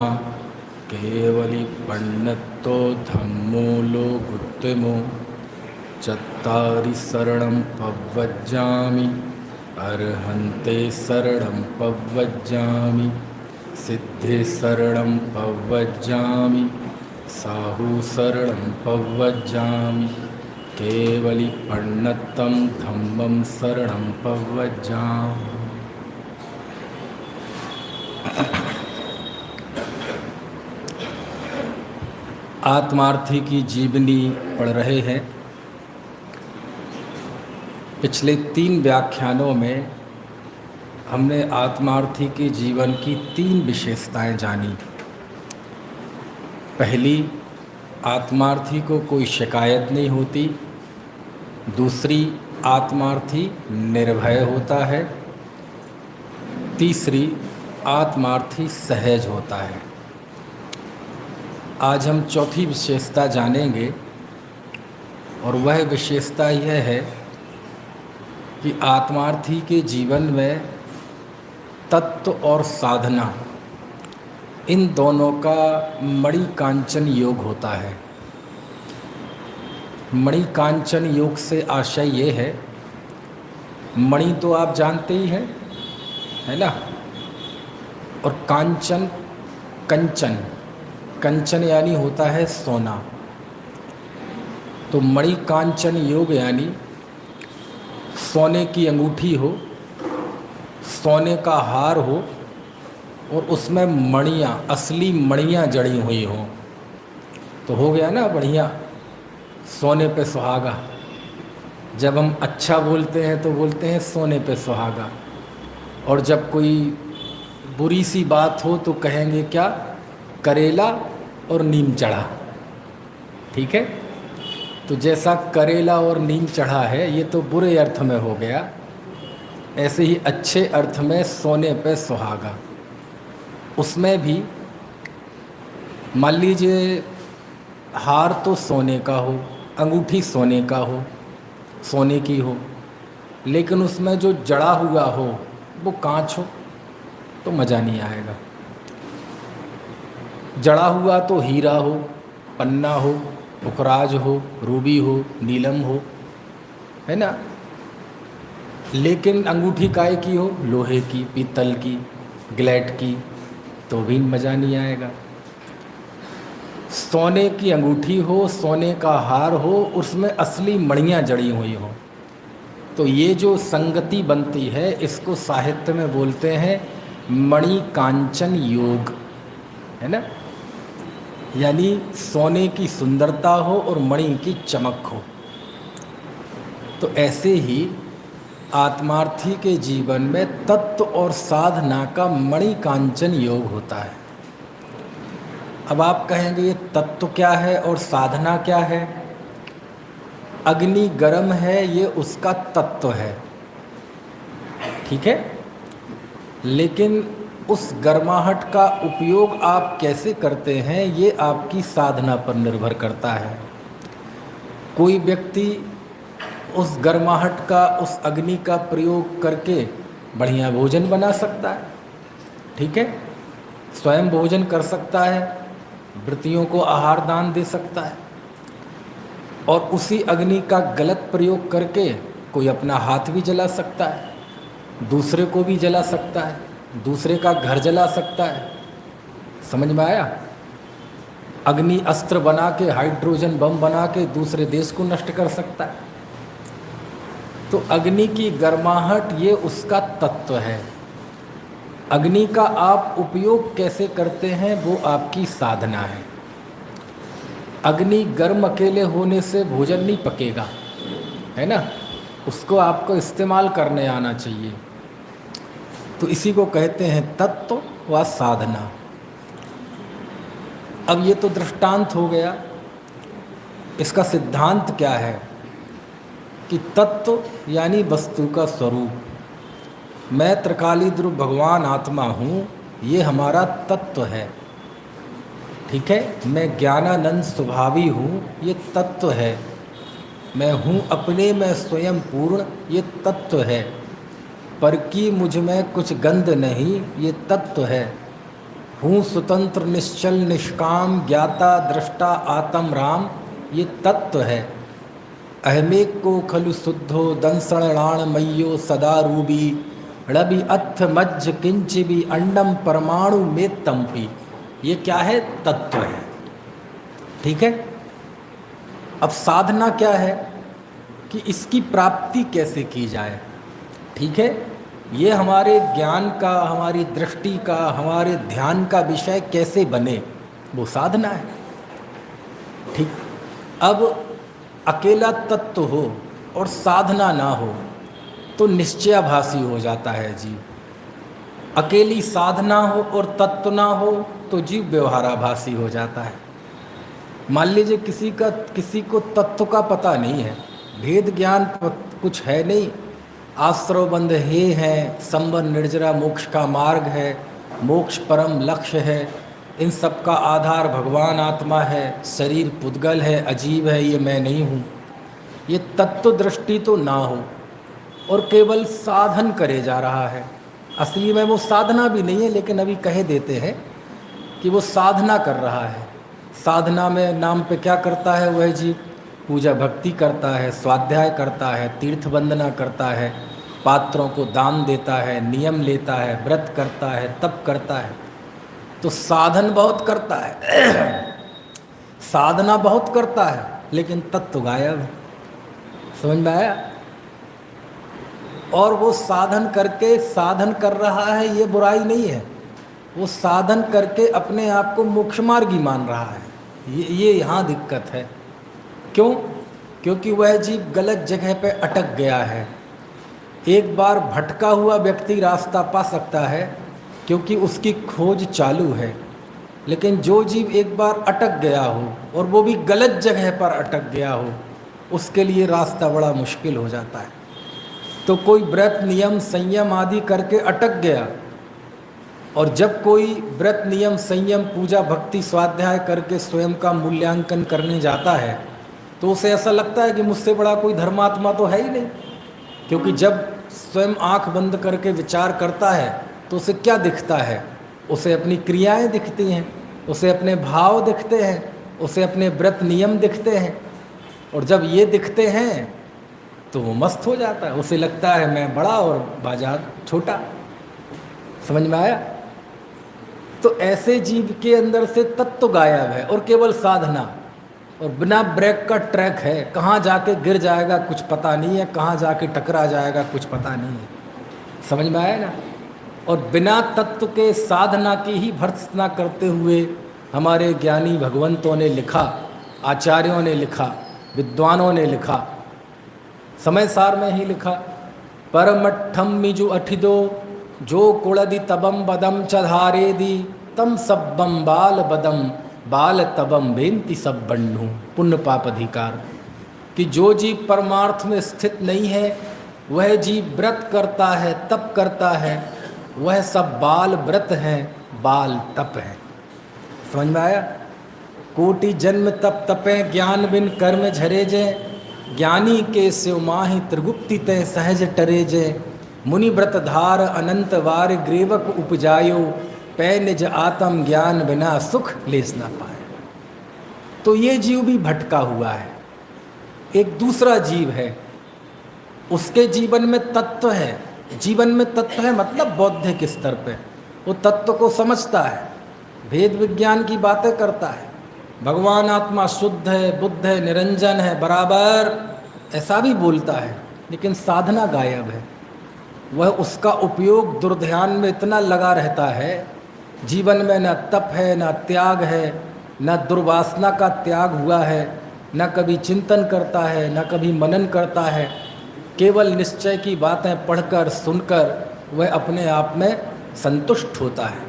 केवली पण्णत्तो धम्मो लोगुत्तमो चत्तारि शरणं पव्वज्जामि अर्हन्ते शरणं पव्वज्जामि सिद्धे शरणं पव्वज्जामि साहु शरणं पव्वज्जामि केवली पण्णत्तं धम्मं शरणं पव्वज्जामि। आत्मार्थी की जीवनी पढ़ रहे हैं। पिछले 3 व्याख्यानों में हमने आत्मार्थी के जीवन की 3 विशेषताएं जानी। पहली, आत्मार्थी को कोई शिकायत नहीं होती। दूसरी, आत्मार्थी निर्भय होता है। तीसरी, आत्मार्थी सहज होता है। आज हम चौथी विशेषता जानेंगे और वह विशेषता यह है कि आत्मार्थी के जीवन में तत्व और साधना, इन दोनों का मणिकांचन योग होता है। मणिकांचन योग से आशय ये है, मणि तो आप जानते ही हैं, है ना, और कांचन, कंचन, कंचन यानी होता है सोना। तो मणिकांचन योग यानी सोने की अंगूठी हो, सोने का हार हो और उसमें मणियाँ, असली मणियाँ जड़ी हुई हों, तो हो गया ना बढ़िया, सोने पे सुहागा। जब हम अच्छा बोलते हैं तो बोलते हैं सोने पे सुहागा, और जब कोई बुरी सी बात हो तो कहेंगे क्या, करेला और नीम चढ़ा। ठीक है, तो जैसा करेला और नीम चढ़ा है ये तो बुरे अर्थ में हो गया, ऐसे ही अच्छे अर्थ में सोने पे सुहागा। उसमें भी मान लीजिए हार तो सोने का हो, अंगूठी सोने का हो, सोने की हो, लेकिन उसमें जो जड़ा हुआ हो वो कांच हो तो मज़ा नहीं आएगा। जड़ा हुआ तो हीरा हो, पन्ना हो, पुखराज हो, रूबी हो, नीलम हो, है ना, लेकिन अंगूठी काय की हो, लोहे की, पीतल की, ग्लेट की, तो भी मज़ा नहीं आएगा। सोने की अंगूठी हो, सोने का हार हो, उसमें असली मणियाँ जड़ी हुई हो, तो ये जो संगति बनती है इसको साहित्य में बोलते हैं मणिकांचन योग, है ना, यानी सोने की सुंदरता हो और मणि की चमक हो। तो ऐसे ही आत्मार्थी के जीवन में तत्व और साधना का मणिकांचन योग होता है। अब आप कहेंगे ये तत्व क्या है और साधना क्या है? अग्नि गर्म है, ये उसका तत्व है, ठीक है, लेकिन उस गर्माहट का उपयोग आप कैसे करते हैं ये आपकी साधना पर निर्भर करता है। कोई व्यक्ति उस गर्माहट का, उस अग्नि का प्रयोग करके बढ़िया भोजन बना सकता है, ठीक है, स्वयं भोजन कर सकता है, व्रतियों को आहार दान दे सकता है, और उसी अग्नि का गलत प्रयोग करके कोई अपना हाथ भी जला सकता है, दूसरे को भी जला सकता है, दूसरे का घर जला सकता है। समझ में आया? अग्नि अस्त्र बना के, हाइड्रोजन बम बना के दूसरे देश को नष्ट कर सकता है। तो अग्नि की गर्माहट ये उसका तत्व है। अग्नि का आप उपयोग कैसे करते हैं वो आपकी साधना है। अग्नि गर्म अकेले होने से भोजन नहीं पकेगा, है ना, उसको आपको इस्तेमाल करने आना चाहिए। तो इसी को कहते हैं तत्व व साधना। अब ये तो दृष्टांत हो गया, इसका सिद्धांत क्या है कि तत्व यानी वस्तु का स्वरूप, मैं त्रिकालीद्रुव भगवान आत्मा हूँ, ये हमारा तत्व है, ठीक है, मैं ज्ञानानंद स्वभावी हूँ, ये तत्व है, मैं हूँ अपने में स्वयं पूर्ण, ये तत्व है, पर की मुझ में कुछ गंध नहीं, ये तत्व है, हूँ स्वतंत्र निश्चल निष्काम ज्ञाता दृष्टा आत्म राम, ये तत्व है। अहमेक को खलु शुद्धो दंसण राण मय्यो सदा रूबी ड़बी अथ मज्ज किंचिबी अंडम परमाणु में तंपी। ये क्या है? तत्व है। ठीक है। अब साधना क्या है कि इसकी प्राप्ति कैसे की जाए। ठीक है, ये हमारे ज्ञान का, हमारी दृष्टि का, हमारे ध्यान का विषय कैसे बने, वो साधना है। ठीक। अब अकेला तत्व हो और साधना ना हो तो निश्चयाभासी हो जाता है जीव। अकेली साधना हो और तत्व ना हो तो जीव व्यवहाराभासी हो जाता है। मान लीजिए किसी को तत्व का पता नहीं है, भेद ज्ञान कुछ है नहीं, आश्रव बंध हे है, संबंध निर्जरा मोक्ष का मार्ग है, मोक्ष परम लक्ष्य है, इन सब का आधार भगवान आत्मा है, शरीर पुद्गल है, अजीब है, ये मैं नहीं हूँ, ये तत्व दृष्टि तो ना हो और केवल साधन करे जा रहा है। असली में वो साधना भी नहीं है, लेकिन अभी कह देते हैं कि वो साधना कर रहा है। साधना में नाम पे क्या करता है वह जीव? पूजा भक्ति करता है, स्वाध्याय करता है, तीर्थ वंदना करता है, पात्रों को दान देता है, नियम लेता है, व्रत करता है, तप करता है। तो साधन बहुत करता है साधना बहुत करता है, लेकिन तत्व गायब है। समझ में आया? और वो साधन करके साधन कर रहा है, ये बुराई नहीं है। वो साधन करके अपने आप को मोक्ष मार्गी मान रहा है, ये यहाँ दिक्कत है। क्यों? क्योंकि वह जीव गलत जगह पे अटक गया है। एक बार भटका हुआ व्यक्ति रास्ता पा सकता है क्योंकि उसकी खोज चालू है, लेकिन जो जीव एक बार अटक गया हो और वो भी गलत जगह पर अटक गया हो, उसके लिए रास्ता बड़ा मुश्किल हो जाता है। तो कोई व्रत नियम संयम आदि करके अटक गया, और जब कोई व्रत नियम संयम पूजा भक्ति स्वाध्याय करके स्वयं का मूल्यांकन करने जाता है तो उसे ऐसा लगता है कि मुझसे बड़ा कोई धर्मात्मा तो है ही नहीं। क्योंकि जब स्वयं आंख बंद करके विचार करता है तो उसे क्या दिखता है? उसे अपनी क्रियाएं दिखती हैं, उसे अपने भाव दिखते हैं, उसे अपने व्रत नियम दिखते हैं। और जब ये दिखते हैं तो वो मस्त हो जाता है, उसे लगता है मैं बड़ा और बाजार छोटा। समझ में आया? तो ऐसे जीव के अंदर से तत्व गायब है और केवल साधना, और बिना ब्रेक का ट्रैक है, कहाँ जाके गिर जाएगा कुछ पता नहीं है, कहाँ जाके टकरा जाएगा कुछ पता नहीं है। समझ में आया ना? और बिना तत्व के साधना की ही भर्त्सना करते हुए हमारे ज्ञानी भगवंतों ने लिखा, आचार्यों ने लिखा, विद्वानों ने लिखा, समय सार में ही लिखा, परमठम मिजु अठिदो जो कुड़दी तबम बदम चधारेदी तम सब्बम बाल बदम बाल तबम बेंति सब बंडू। पुण्य पाप अधिकार कि जो जीव परमार्थ में स्थित नहीं है वह जीव व्रत करता है, तप करता है, वह सब बाल व्रत हैं, बाल तप है। समझ में आया? कोटि जन्म तप तपे ज्ञान बिन कर्म झरे जे, ज्ञानी के शिव माहि त्रिगुप्ति तय सहज टरे जे, मुनि व्रत धार अनंत वार ग्रीवक उपजायो, पै निज आत्म ज्ञान बिना सुख लेस ना पाए। तो ये जीव भी भटका हुआ है। एक दूसरा जीव है, उसके जीवन में तत्व है, जीवन में तत्व है मतलब बौद्धिक स्तर पे वो तत्व को समझता है, भेद विज्ञान की बातें करता है, भगवान आत्मा शुद्ध है, बुद्ध है, निरंजन है, बराबर ऐसा भी बोलता है, लेकिन साधना गायब है। वह उसका उपयोग दुर्ध्यान में इतना लगा रहता है, जीवन में न तप है, न त्याग है, न दुर्वासना का त्याग हुआ है, न कभी चिंतन करता है, न कभी मनन करता है, केवल निश्चय की बातें पढ़कर सुनकर वह अपने आप में संतुष्ट होता है।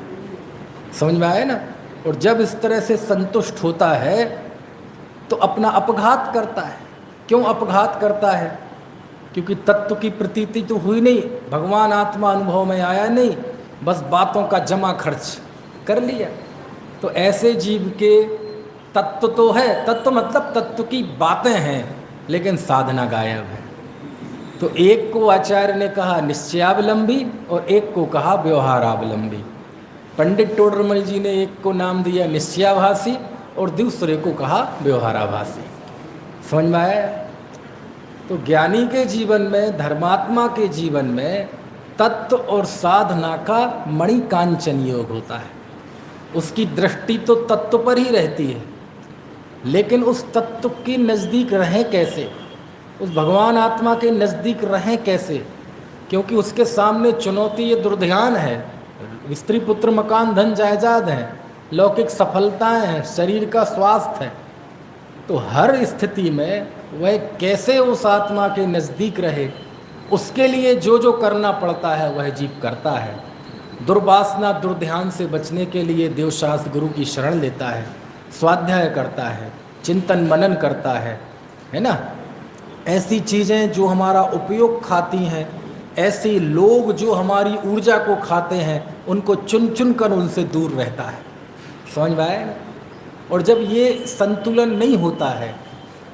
समझ में आए ना? और जब इस तरह से संतुष्ट होता है तो अपना अपघात करता है। क्यों अपघात करता है? क्योंकि तत्व की प्रतीति तो हुई नहीं, भगवान आत्मा अनुभव में आया नहीं, बस बातों का जमा खर्च कर लिया। तो ऐसे जीव के तत्व तो है, तत्व मतलब तत्व की बातें हैं, लेकिन साधना गायब है। तो एक को आचार्य ने कहा निश्चयावलंबी और एक को कहा व्यवहारावलंबी। पंडित टोडरमल जी ने एक को नाम दिया निश्चयाभासी और दूसरे को कहा व्यवहाराभासी। समझ में आया? तो ज्ञानी के जीवन में, धर्मात्मा के जीवन में तत्व और साधना का मणिकांचन योग होता है। उसकी दृष्टि तो तत्व पर ही रहती है, लेकिन उस तत्व के नज़दीक रहें कैसे, उस भगवान आत्मा के नज़दीक रहें कैसे? क्योंकि उसके सामने चुनौती ये दुर्ध्यान है, स्त्री पुत्र मकान धन जायदाद हैं, लौकिक सफलताएं हैं, शरीर का स्वास्थ्य है। तो हर स्थिति में वह कैसे उस आत्मा के नज़दीक रहे, उसके लिए जो जो करना पड़ता है वह जीव करता है। दुर्वासना दुर्ध्यान से बचने के लिए देवशास्त्र गुरु की शरण लेता है, स्वाध्याय करता है, चिंतन मनन करता है ना। ऐसी चीज़ें जो हमारा उपयोग खाती हैं, ऐसे लोग जो हमारी ऊर्जा को खाते हैं, उनको चुन चुन कर उनसे दूर रहता है। समझ में आया? और जब ये संतुलन नहीं होता है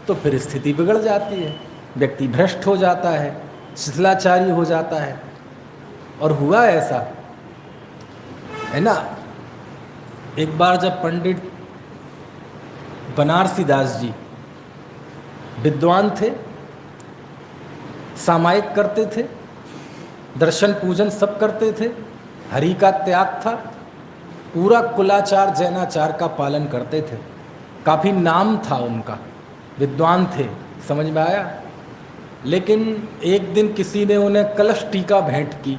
तो फिर स्थिति बिगड़ जाती है, व्यक्ति भ्रष्ट हो जाता है, शिथिलाचारी हो जाता है। और हुआ ऐसा है ना। एक बार जब पंडित बनारसी दास जी विद्वान थे, सामायिक करते थे, दर्शन पूजन सब करते थे, हरि का त्याग था, पूरा कुलाचार जैनाचार का पालन करते थे, काफ़ी नाम था उनका, विद्वान थे। समझ में आया? लेकिन एक दिन किसी ने उन्हें कलश टीका भेंट की,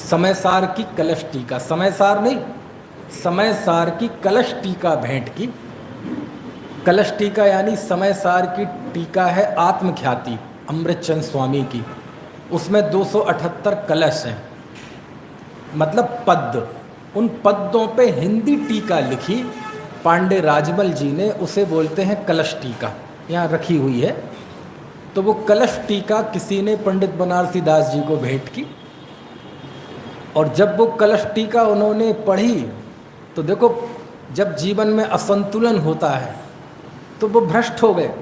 समयसार की कलश टीका, समयसार नहीं, समयसार की कलश टीका भेंट की। कलश टीका यानी समयसार की टीका है आत्मख्याति अमृतचंद स्वामी की, उसमें 278 कलश हैं, मतलब पद। उन पद्यों पे हिंदी टीका लिखी पांडे राजमल जी ने, उसे बोलते हैं कलश टीका, यहाँ रखी हुई है। तो वो कलश टीका किसी ने पंडित बनारसी दास जी को भेंट की, और जब वो कलश टीका उन्होंने पढ़ी तो देखो, जब जीवन में असंतुलन होता है तो वो भ्रष्ट हो गए।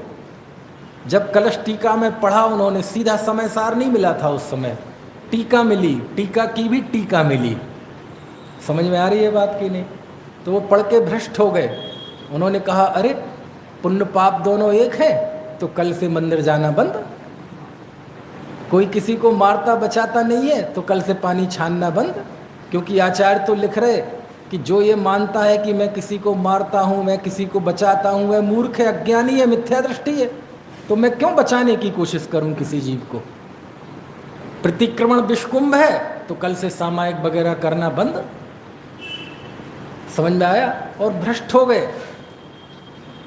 जब कलश टीका में पढ़ा उन्होंने, सीधा समयसार नहीं मिला था उस समय, टीका मिली, टीका की भी टीका मिली। समझ में आ रही है बात की नहीं? तो वो पढ़ के भ्रष्ट हो गए। उन्होंने कहा, अरे पुण्य पाप दोनों एक है, तो कल से मंदिर जाना बंद। कोई किसी को मारता बचाता नहीं है, तो कल से पानी छानना बंद। क्योंकि आचार्य तो लिख रहे कि जो ये मानता है कि मैं किसी को मारता हूँ, मैं किसी को बचाता हूँ, वह मूर्ख है, अज्ञानी है, मिथ्या दृष्टि है। तो मैं क्यों बचाने की कोशिश करूँ किसी जीव को? प्रतिक्रमण विषकुंभ है, तो कल से सामायिक वगैरह करना बंद। समझ में आया? और भ्रष्ट हो गए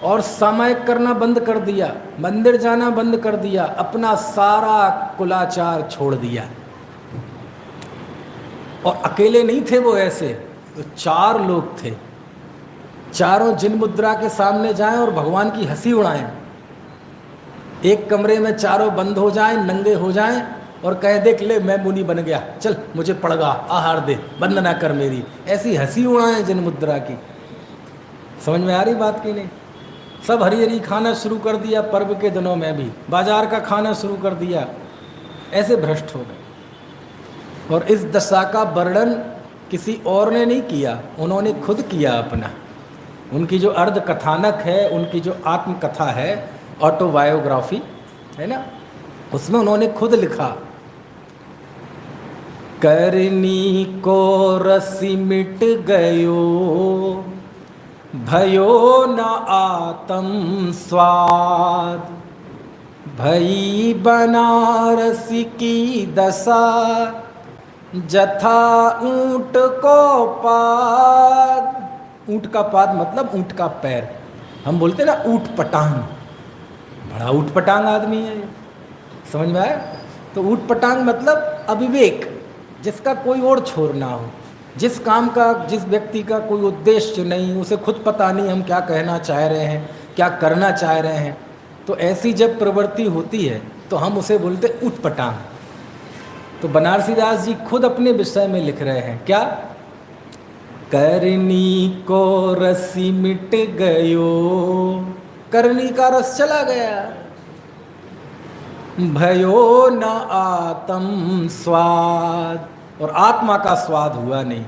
और सामायिक करना बंद कर दिया, मंदिर जाना बंद कर दिया, अपना सारा कुलाचार छोड़ दिया। और अकेले नहीं थे वो, ऐसे तो 4 लोग थे। चारों जिन मुद्रा के सामने जाएं और भगवान की हंसी उड़ाएं। एक कमरे में चारों बंद हो जाएं, नंगे हो जाएं और कह देख ले मैं मुनि बन गया, चल मुझे पड़गा, आहार दे, वंदना कर मेरी। ऐसी हंसी उड़ाएं जिन मुद्रा की। समझ में आ रही बात की नहीं? सब हरी हरी खाना शुरू कर दिया, पर्व के दिनों में भी बाजार का खाना शुरू कर दिया। ऐसे भ्रष्ट हो गए। और इस दशा का वर्णन किसी और ने नहीं किया, उन्होंने खुद किया अपना। उनकी जो अर्ध कथानक है, उनकी जो आत्मकथा है, ऑटोबायोग्राफी है ना, उसमें उन्होंने खुद लिखा, करनी को रसी मिट गयो, भयो न आत्म स्वाद, भई बनारस की दशा, जथा ऊंट को पाद। ऊंट का पाद मतलब ऊंट का पैर। हम बोलते ना ऊंट पटांग, बड़ा ऊंट पटांग आदमी है। समझ में आया? तो ऊंट पटांग मतलब अविवेक, जिसका कोई और छोर ना हो, जिस काम का, जिस व्यक्ति का कोई उद्देश्य नहीं, उसे खुद पता नहीं हम क्या कहना चाह रहे हैं, क्या करना चाह रहे हैं। तो ऐसी जब प्रवृत्ति होती है तो हम उसे बोलते ऊंट पटांग। तो बनारसी दास जी खुद अपने विषय में लिख रहे हैं क्या, करनी को रसी मिट गयो, करनी का रस चला गया, भयो न आत्म स्वाद, और आत्मा का स्वाद हुआ नहीं।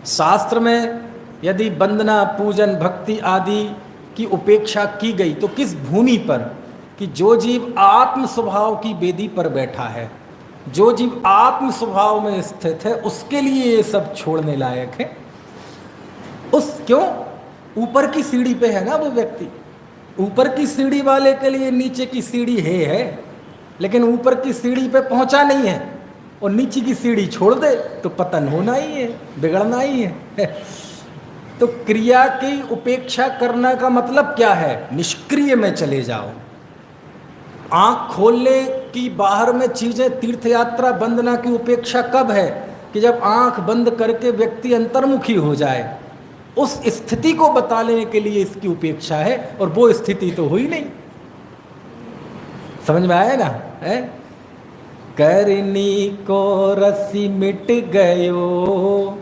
शास्त्र में यदि वंदना पूजन भक्ति आदि की उपेक्षा की गई तो किस भूमि पर, कि जो जीव आत्म स्वभाव की वेदी पर बैठा है, जो जीव आत्म स्वभाव में स्थित है, उसके लिए ये सब छोड़ने लायक है। उस क्यों, ऊपर की सीढ़ी पे है ना वो व्यक्ति, ऊपर की सीढ़ी वाले के लिए नीचे की सीढ़ी है, लेकिन ऊपर की सीढ़ी पे पहुंचा नहीं है और नीचे की सीढ़ी छोड़ दे तो पतन होना ही है, बिगड़ना ही है। तो क्रिया की उपेक्षा करना का मतलब क्या है, निष्क्रिय में चले जाओ। आंख खोलने की बाहर में चीजें, तीर्थ यात्रा वंदना की उपेक्षा कब है, कि जब आंख बंद करके व्यक्ति अंतर्मुखी हो जाए, उस स्थिति को बताने के लिए इसकी उपेक्षा है, और वो स्थिति तो हुई नहीं। समझ में आया ना है? करनी को रसी मिट गयो,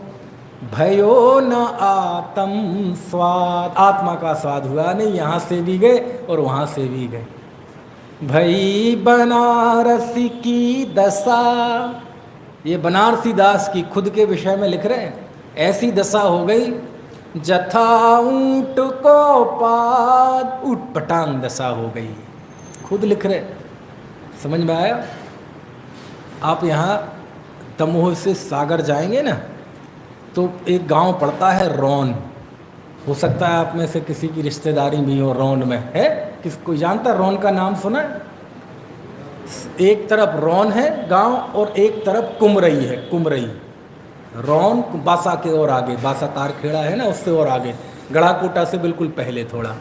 भयो न आत्म स्वाद, आत्मा का स्वाद हुआ नहीं, यहाँ से भी गए और वहाँ से भी गए। भई बनारसी की दशा, ये बनारसी दास की खुद के विषय में लिख रहे हैं, ऐसी दशा हो गई जथा ऊंट को पाद, ऊट पटांग दशा हो गई, खुद लिख रहे। समझ में आया? आप यहाँ दमोह से सागर जाएंगे ना, तो एक गांव पड़ता है रौन, हो सकता है आप में से किसी की रिश्तेदारी भी हो रौन में, है किस कोई जानता है रौन का नाम सुना है? एक तरफ रौन है गांव और एक तरफ कुमरई है, कुमरई। रौन बासा के और आगे, बासा तारखेड़ा है ना, उससे और आगे, गढ़ाकोटा से बिल्कुल पहले थोड़ा।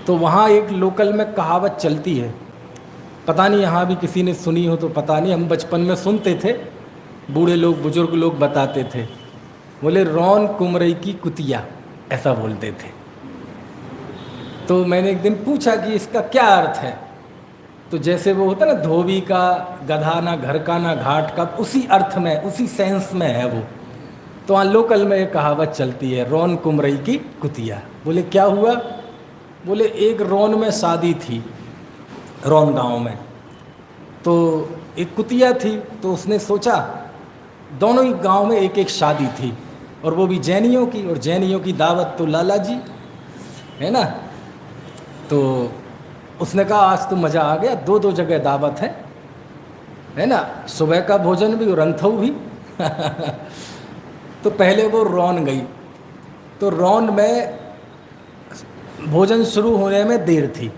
तो वहाँ एक लोकल में कहावत चलती है, पता नहीं यहाँ भी किसी ने सुनी हो तो पता नहीं, हम बचपन में सुनते थे, बूढ़े लोग बुजुर्ग लोग बताते थे, बोले रौन कुमरई की कुतिया, ऐसा बोलते थे। तो मैंने एक दिन पूछा कि इसका क्या अर्थ है, तो जैसे वो होता ना धोबी का गधा ना घर का ना घाट का, उसी अर्थ में उसी सेंस में है वो। तो वहाँ लोकल में एक कहावत चलती है, रौन कुमरई की कुतिया। बोले क्या हुआ? बोले एक रौन में शादी थी, रौन गांव में, तो एक कुतिया थी, तो उसने सोचा, दोनों ही गांव में एक एक शादी थी, और वो भी जैनियों की, और जैनियों की दावत तो लाला जी है ना। तो उसने कहा आज तो मज़ा आ गया, दो दो जगह दावत है ना, सुबह का भोजन भी और अंथऊ भी। तो पहले वो रौन गई, तो रौन में भोजन शुरू होने में देर थी,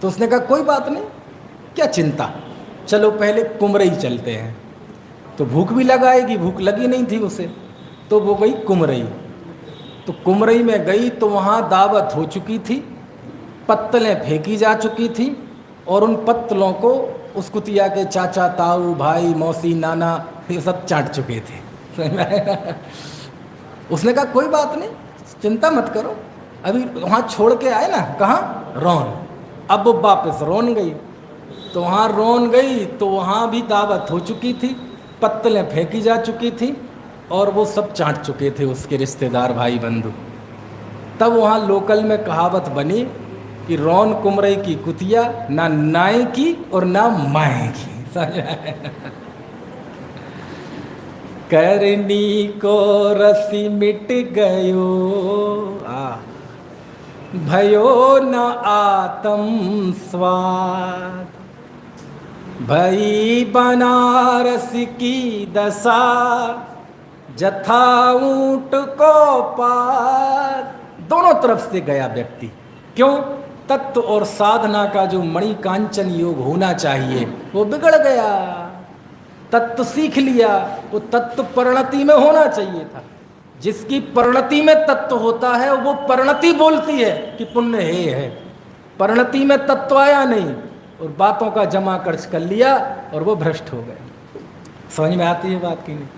तो उसने कहा कोई बात नहीं, क्या चिंता, चलो पहले कुमरई चलते हैं। तो भूख भी लगाएगी, भूख लगी नहीं थी उसे, तो वो गई कुमरई। तो कुमरई में गई तो वहाँ दावत हो चुकी थी, पत्तलें फेंकी जा चुकी थी, और उन पत्तलों को उस कुतिया के चाचा ताऊ भाई मौसी नाना ये सब चाट चुके थे। उसने कहा कोई बात नहीं, चिंता मत करो, अभी वहाँ छोड़ के आए ना, कहाँ, रौन। अब वो वापस रौन गई, तो वहाँ रौन गई तो वहाँ भी दावत हो चुकी थी, पत्तलें फेंकी जा चुकी थी, और वो सब चाट चुके थे उसके रिश्तेदार भाई बंधु। तब वहाँ लोकल में कहावत बनी कि रौन कुमरई की कुतिया, ना नाए की और ना माए की। करनी को रसी मिट गयो, भयो न आत्म स्वाद, भई बनारस की दशा, जथा ऊंट को पार। दोनों तरफ से गया व्यक्ति, क्यों? तत्व और साधना का जो मणि कांचन योग होना चाहिए वो बिगड़ गया। तत्व सीख लिया, वो तत्व परिणति में होना चाहिए था। जिसकी परिणति में तत्व होता है वो परिणति बोलती है कि पुण्य है। परिणति में तत्व आया नहीं और बातों का जमा खर्च कर लिया और वो भ्रष्ट हो गए। समझ में आती है बात की नहीं?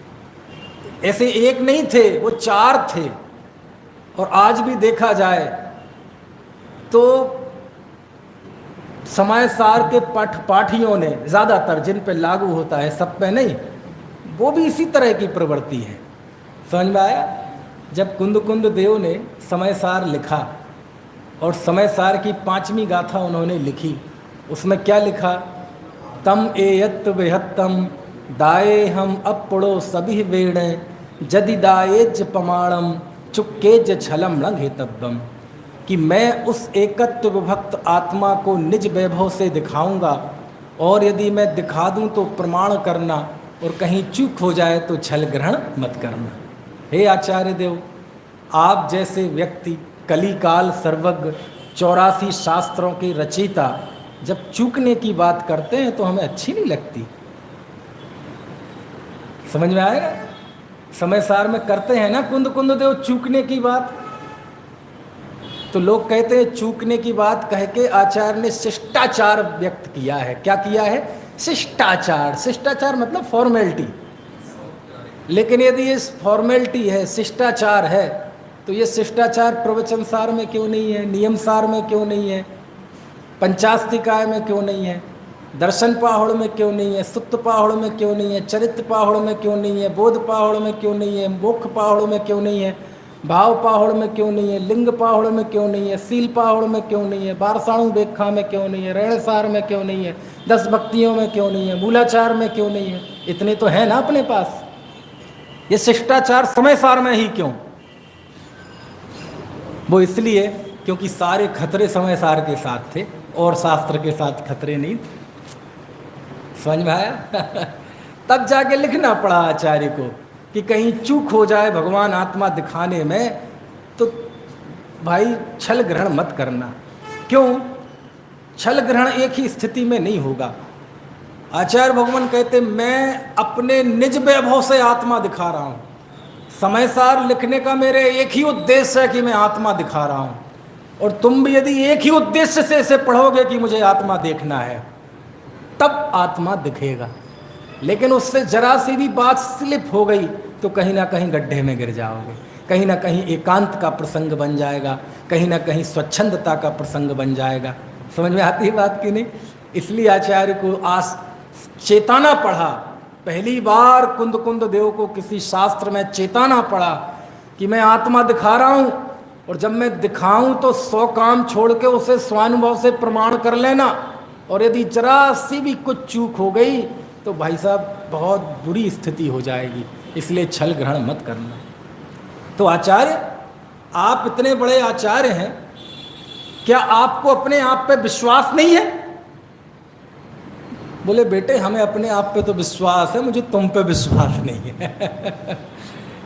ऐसे एक नहीं थे, वो चार थे। और आज भी देखा जाए तो समय सार के पाठियों ने ज़्यादातर, जिन पे लागू होता है, सब पे नहीं, वो भी इसी तरह की प्रवृत्ति है। समझ में आया? जब कुंद देव ने समय सार लिखा और समय सार की 5वीं गाथा उन्होंने लिखी, उसमें क्या लिखा? तम एयत विहत्तम दाए हम अपड़ो सभी वेण, जदिदाएज प्रमाणम चुक्केज छलम न हेतव्यम, कि मैं उस एकत्व विभक्त आत्मा को निज वैभव से दिखाऊंगा, और यदि मैं दिखा दूं तो प्रमाण करना, और कहीं चूक हो जाए तो छल ग्रहण मत करना। हे आचार्य देव, आप जैसे व्यक्ति, कलिकाल सर्वज्ञ, 84 शास्त्रों के रचयिता, जब चूकने की बात करते हैं तो हमें अच्छी नहीं लगती। समझ में आएगा? समय सार में करते हैं ना कुंद कुंद देव चूकने की बात, तो लोग कहते हैं चूकने की बात कह के आचार्य ने शिष्टाचार व्यक्त किया है। क्या किया है? शिष्टाचार। शिष्टाचार मतलब फॉर्मेलिटी। लेकिन यदि ये फॉर्मेलिटी है, शिष्टाचार है, तो ये शिष्टाचार प्रवचन सार में क्यों नहीं है, नियम सार में क्यों नहीं है, पंचास्तिकाय में क्यों नहीं है, दर्शन पाहुड़ में क्यों नहीं है, सुत्त पाहुड़ में क्यों नहीं है, चरित्र पाहुड़ में क्यों नहीं है, बोध पाहुड़ में क्यों नहीं है, मोक्ष पाहुड़ में क्यों नहीं है, भाव पाहुड़ में क्यों नहीं है, लिंग पाहुड़ में क्यों नहीं है, सील पाहुड़ में क्यों नहीं है, बारसाणु बेखा में क्यों नहीं है, रेणसार में क्यों नहीं है, 10 भक्तियों में क्यों नहीं है, मूलाचार में क्यों नहीं है? इतने तो है ना अपने पास। ये शिष्टाचार समय सार में ही क्यों? वो इसलिए क्योंकि सारे खतरे समय सार के साथ थे और शास्त्र के साथ खतरे नहीं थे। समझ में आया? तब जाके लिखना पड़ा आचार्य को कि कहीं चूक हो जाए भगवान आत्मा दिखाने में तो भाई छल ग्रहण मत करना। क्यों? छल ग्रहण एक ही स्थिति में नहीं होगा। आचार्य भगवान कहते मैं अपने निज वैभव से आत्मा दिखा रहा हूँ। समय सार लिखने का मेरे एक ही उद्देश्य है कि मैं आत्मा दिखा रहा हूँ, और तुम भी यदि एक ही उद्देश्य से इसे पढ़ोगे कि मुझे आत्मा देखना है, तब आत्मा दिखेगा। लेकिन उससे जरा सी भी बात स्लिप हो गई तो कहीं ना कहीं गड्ढे में गिर जाओगे, कहीं ना कहीं एकांत का प्रसंग बन जाएगा, कहीं ना कहीं स्वच्छंदता का प्रसंग बन जाएगा। समझ में आती है बात कि नहीं? इसलिए आचार्य को चेताना पड़ा। पहली बार कुंद कुंद देव को किसी शास्त्र में चेताना पड़ा कि मैं आत्मा दिखा रहा हूँ, और जब मैं दिखाऊं तो 100 काम छोड़ के उसे स्वानुभव से प्रमाण कर लेना, और यदि जरा सी भी कुछ चूक हो गई तो भाई साहब बहुत बुरी स्थिति हो जाएगी। इसलिए छल ग्रहण मत करना। तो आचार्य, आप इतने बड़े आचार्य हैं, क्या आपको अपने आप पे विश्वास नहीं है? बोले बेटे हमें अपने आप पे तो विश्वास है, मुझे तुम पे विश्वास नहीं है।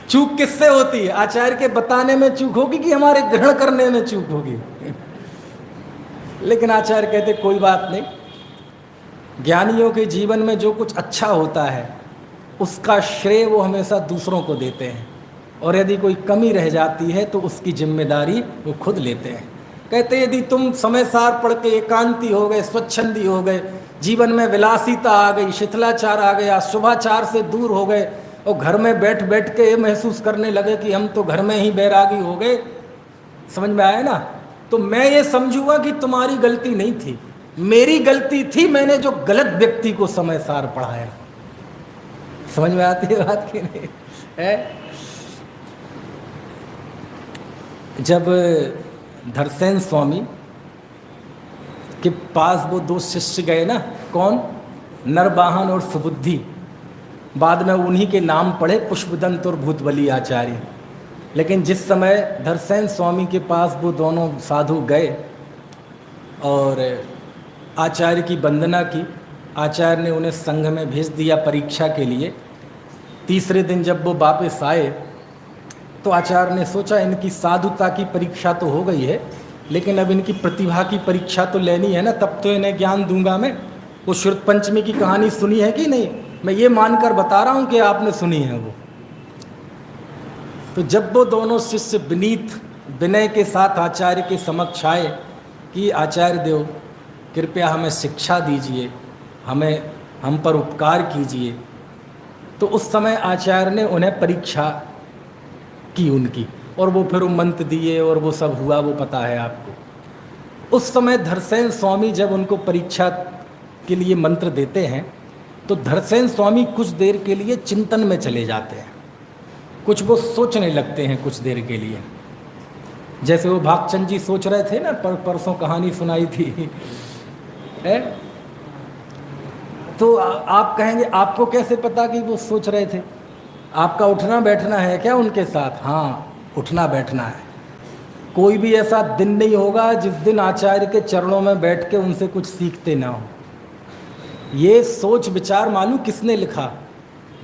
चूक किससे होती है? आचार्य के बताने में चूक होगी कि हमारे ग्रहण करने में चूक होगी? लेकिन आचार्य कहते कोई बात नहीं, ज्ञानियों के जीवन में जो कुछ अच्छा होता है उसका श्रेय वो हमेशा दूसरों को देते हैं, और यदि कोई कमी रह जाती है तो उसकी जिम्मेदारी वो खुद लेते हैं। कहते यदि तुम समय सार पढ़ के एकांती हो गए, स्वच्छंदी हो गए, जीवन में विलासिता आ गई, शिथिलाचार आ गया, शुभाचार से दूर हो गए, और घर में बैठ बैठ के ये महसूस करने लगे कि हम तो घर में ही बैरागी हो गए, समझ में आया ना, तो मैं ये समझूंगा कि तुम्हारी गलती नहीं थी, मेरी गलती थी, मैंने जो गलत व्यक्ति को समय सार पढ़ाया। समझ में आती है बात कि नहीं है? जब धरसेन स्वामी के पास वो 2 शिष्य गए ना, कौन? नरवाहन और सुबुद्धि, बाद में उन्हीं के नाम पड़े पुष्पदंत और भूतबली आचार्य। लेकिन जिस समय धरसेन स्वामी के पास वो दोनों साधु गए और आचार्य की वंदना की, आचार्य ने उन्हें संघ में भेज दिया परीक्षा के लिए। तीसरे दिन जब वो वापस आए तो आचार्य ने सोचा इनकी साधुता की परीक्षा तो हो गई है, लेकिन अब इनकी प्रतिभा की परीक्षा तो लेनी है ना, तब तो इन्हें ज्ञान दूंगा मैं। वो श्रुत पंचमी की कहानी सुनी है कि नहीं? मैं ये मानकर बता रहा हूँ कि आपने सुनी है वो। तो जब वो दोनों शिष्य विनीत विनय के साथ आचार्य के समक्ष आए कि आचार्य देव कृपया हमें शिक्षा दीजिए, हम पर उपकार कीजिए, तो उस समय आचार्य ने उन्हें परीक्षा की उनकी, और वो फिर मंत्र दिए और वो सब हुआ, वो पता है आपको। उस समय धरसेन स्वामी जब उनको परीक्षा के लिए मंत्र देते हैं तो धरसेन स्वामी कुछ देर के लिए चिंतन में चले जाते हैं, कुछ वो सोचने लगते हैं कुछ देर के लिए। जैसे वो भागचंद जी सोच रहे थे ना, परसों कहानी सुनाई थी है? तो आप कहेंगे आपको कैसे पता कि वो सोच रहे थे? आपका उठना बैठना है क्या उनके साथ? हाँ, उठना बैठना है। कोई भी ऐसा दिन नहीं होगा जिस दिन आचार्य के चरणों में बैठ के उनसे कुछ सीखते ना हो। ये सोच विचार मालूम किसने लिखा?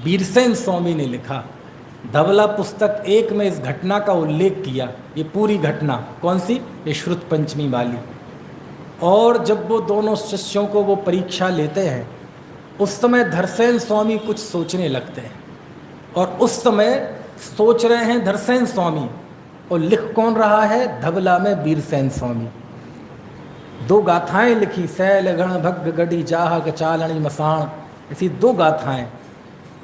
वीरसेन स्वामी ने लिखा। धवला पुस्तक 1 में इस घटना का उल्लेख किया। ये पूरी घटना कौन सी? ये श्रुत पंचमी वाली। और जब वो दोनों शिष्यों को वो परीक्षा लेते हैं, उस समय धरसेन स्वामी कुछ सोचने लगते हैं। और उस समय सोच रहे हैं धरसेन स्वामी, और लिख कौन रहा है? धवला में वीरसेन स्वामी। 2 गाथाएं लिखी, सैल गण भग गढ़ी जाह चालनी मसाण, ऐसी 2 गाथाएं।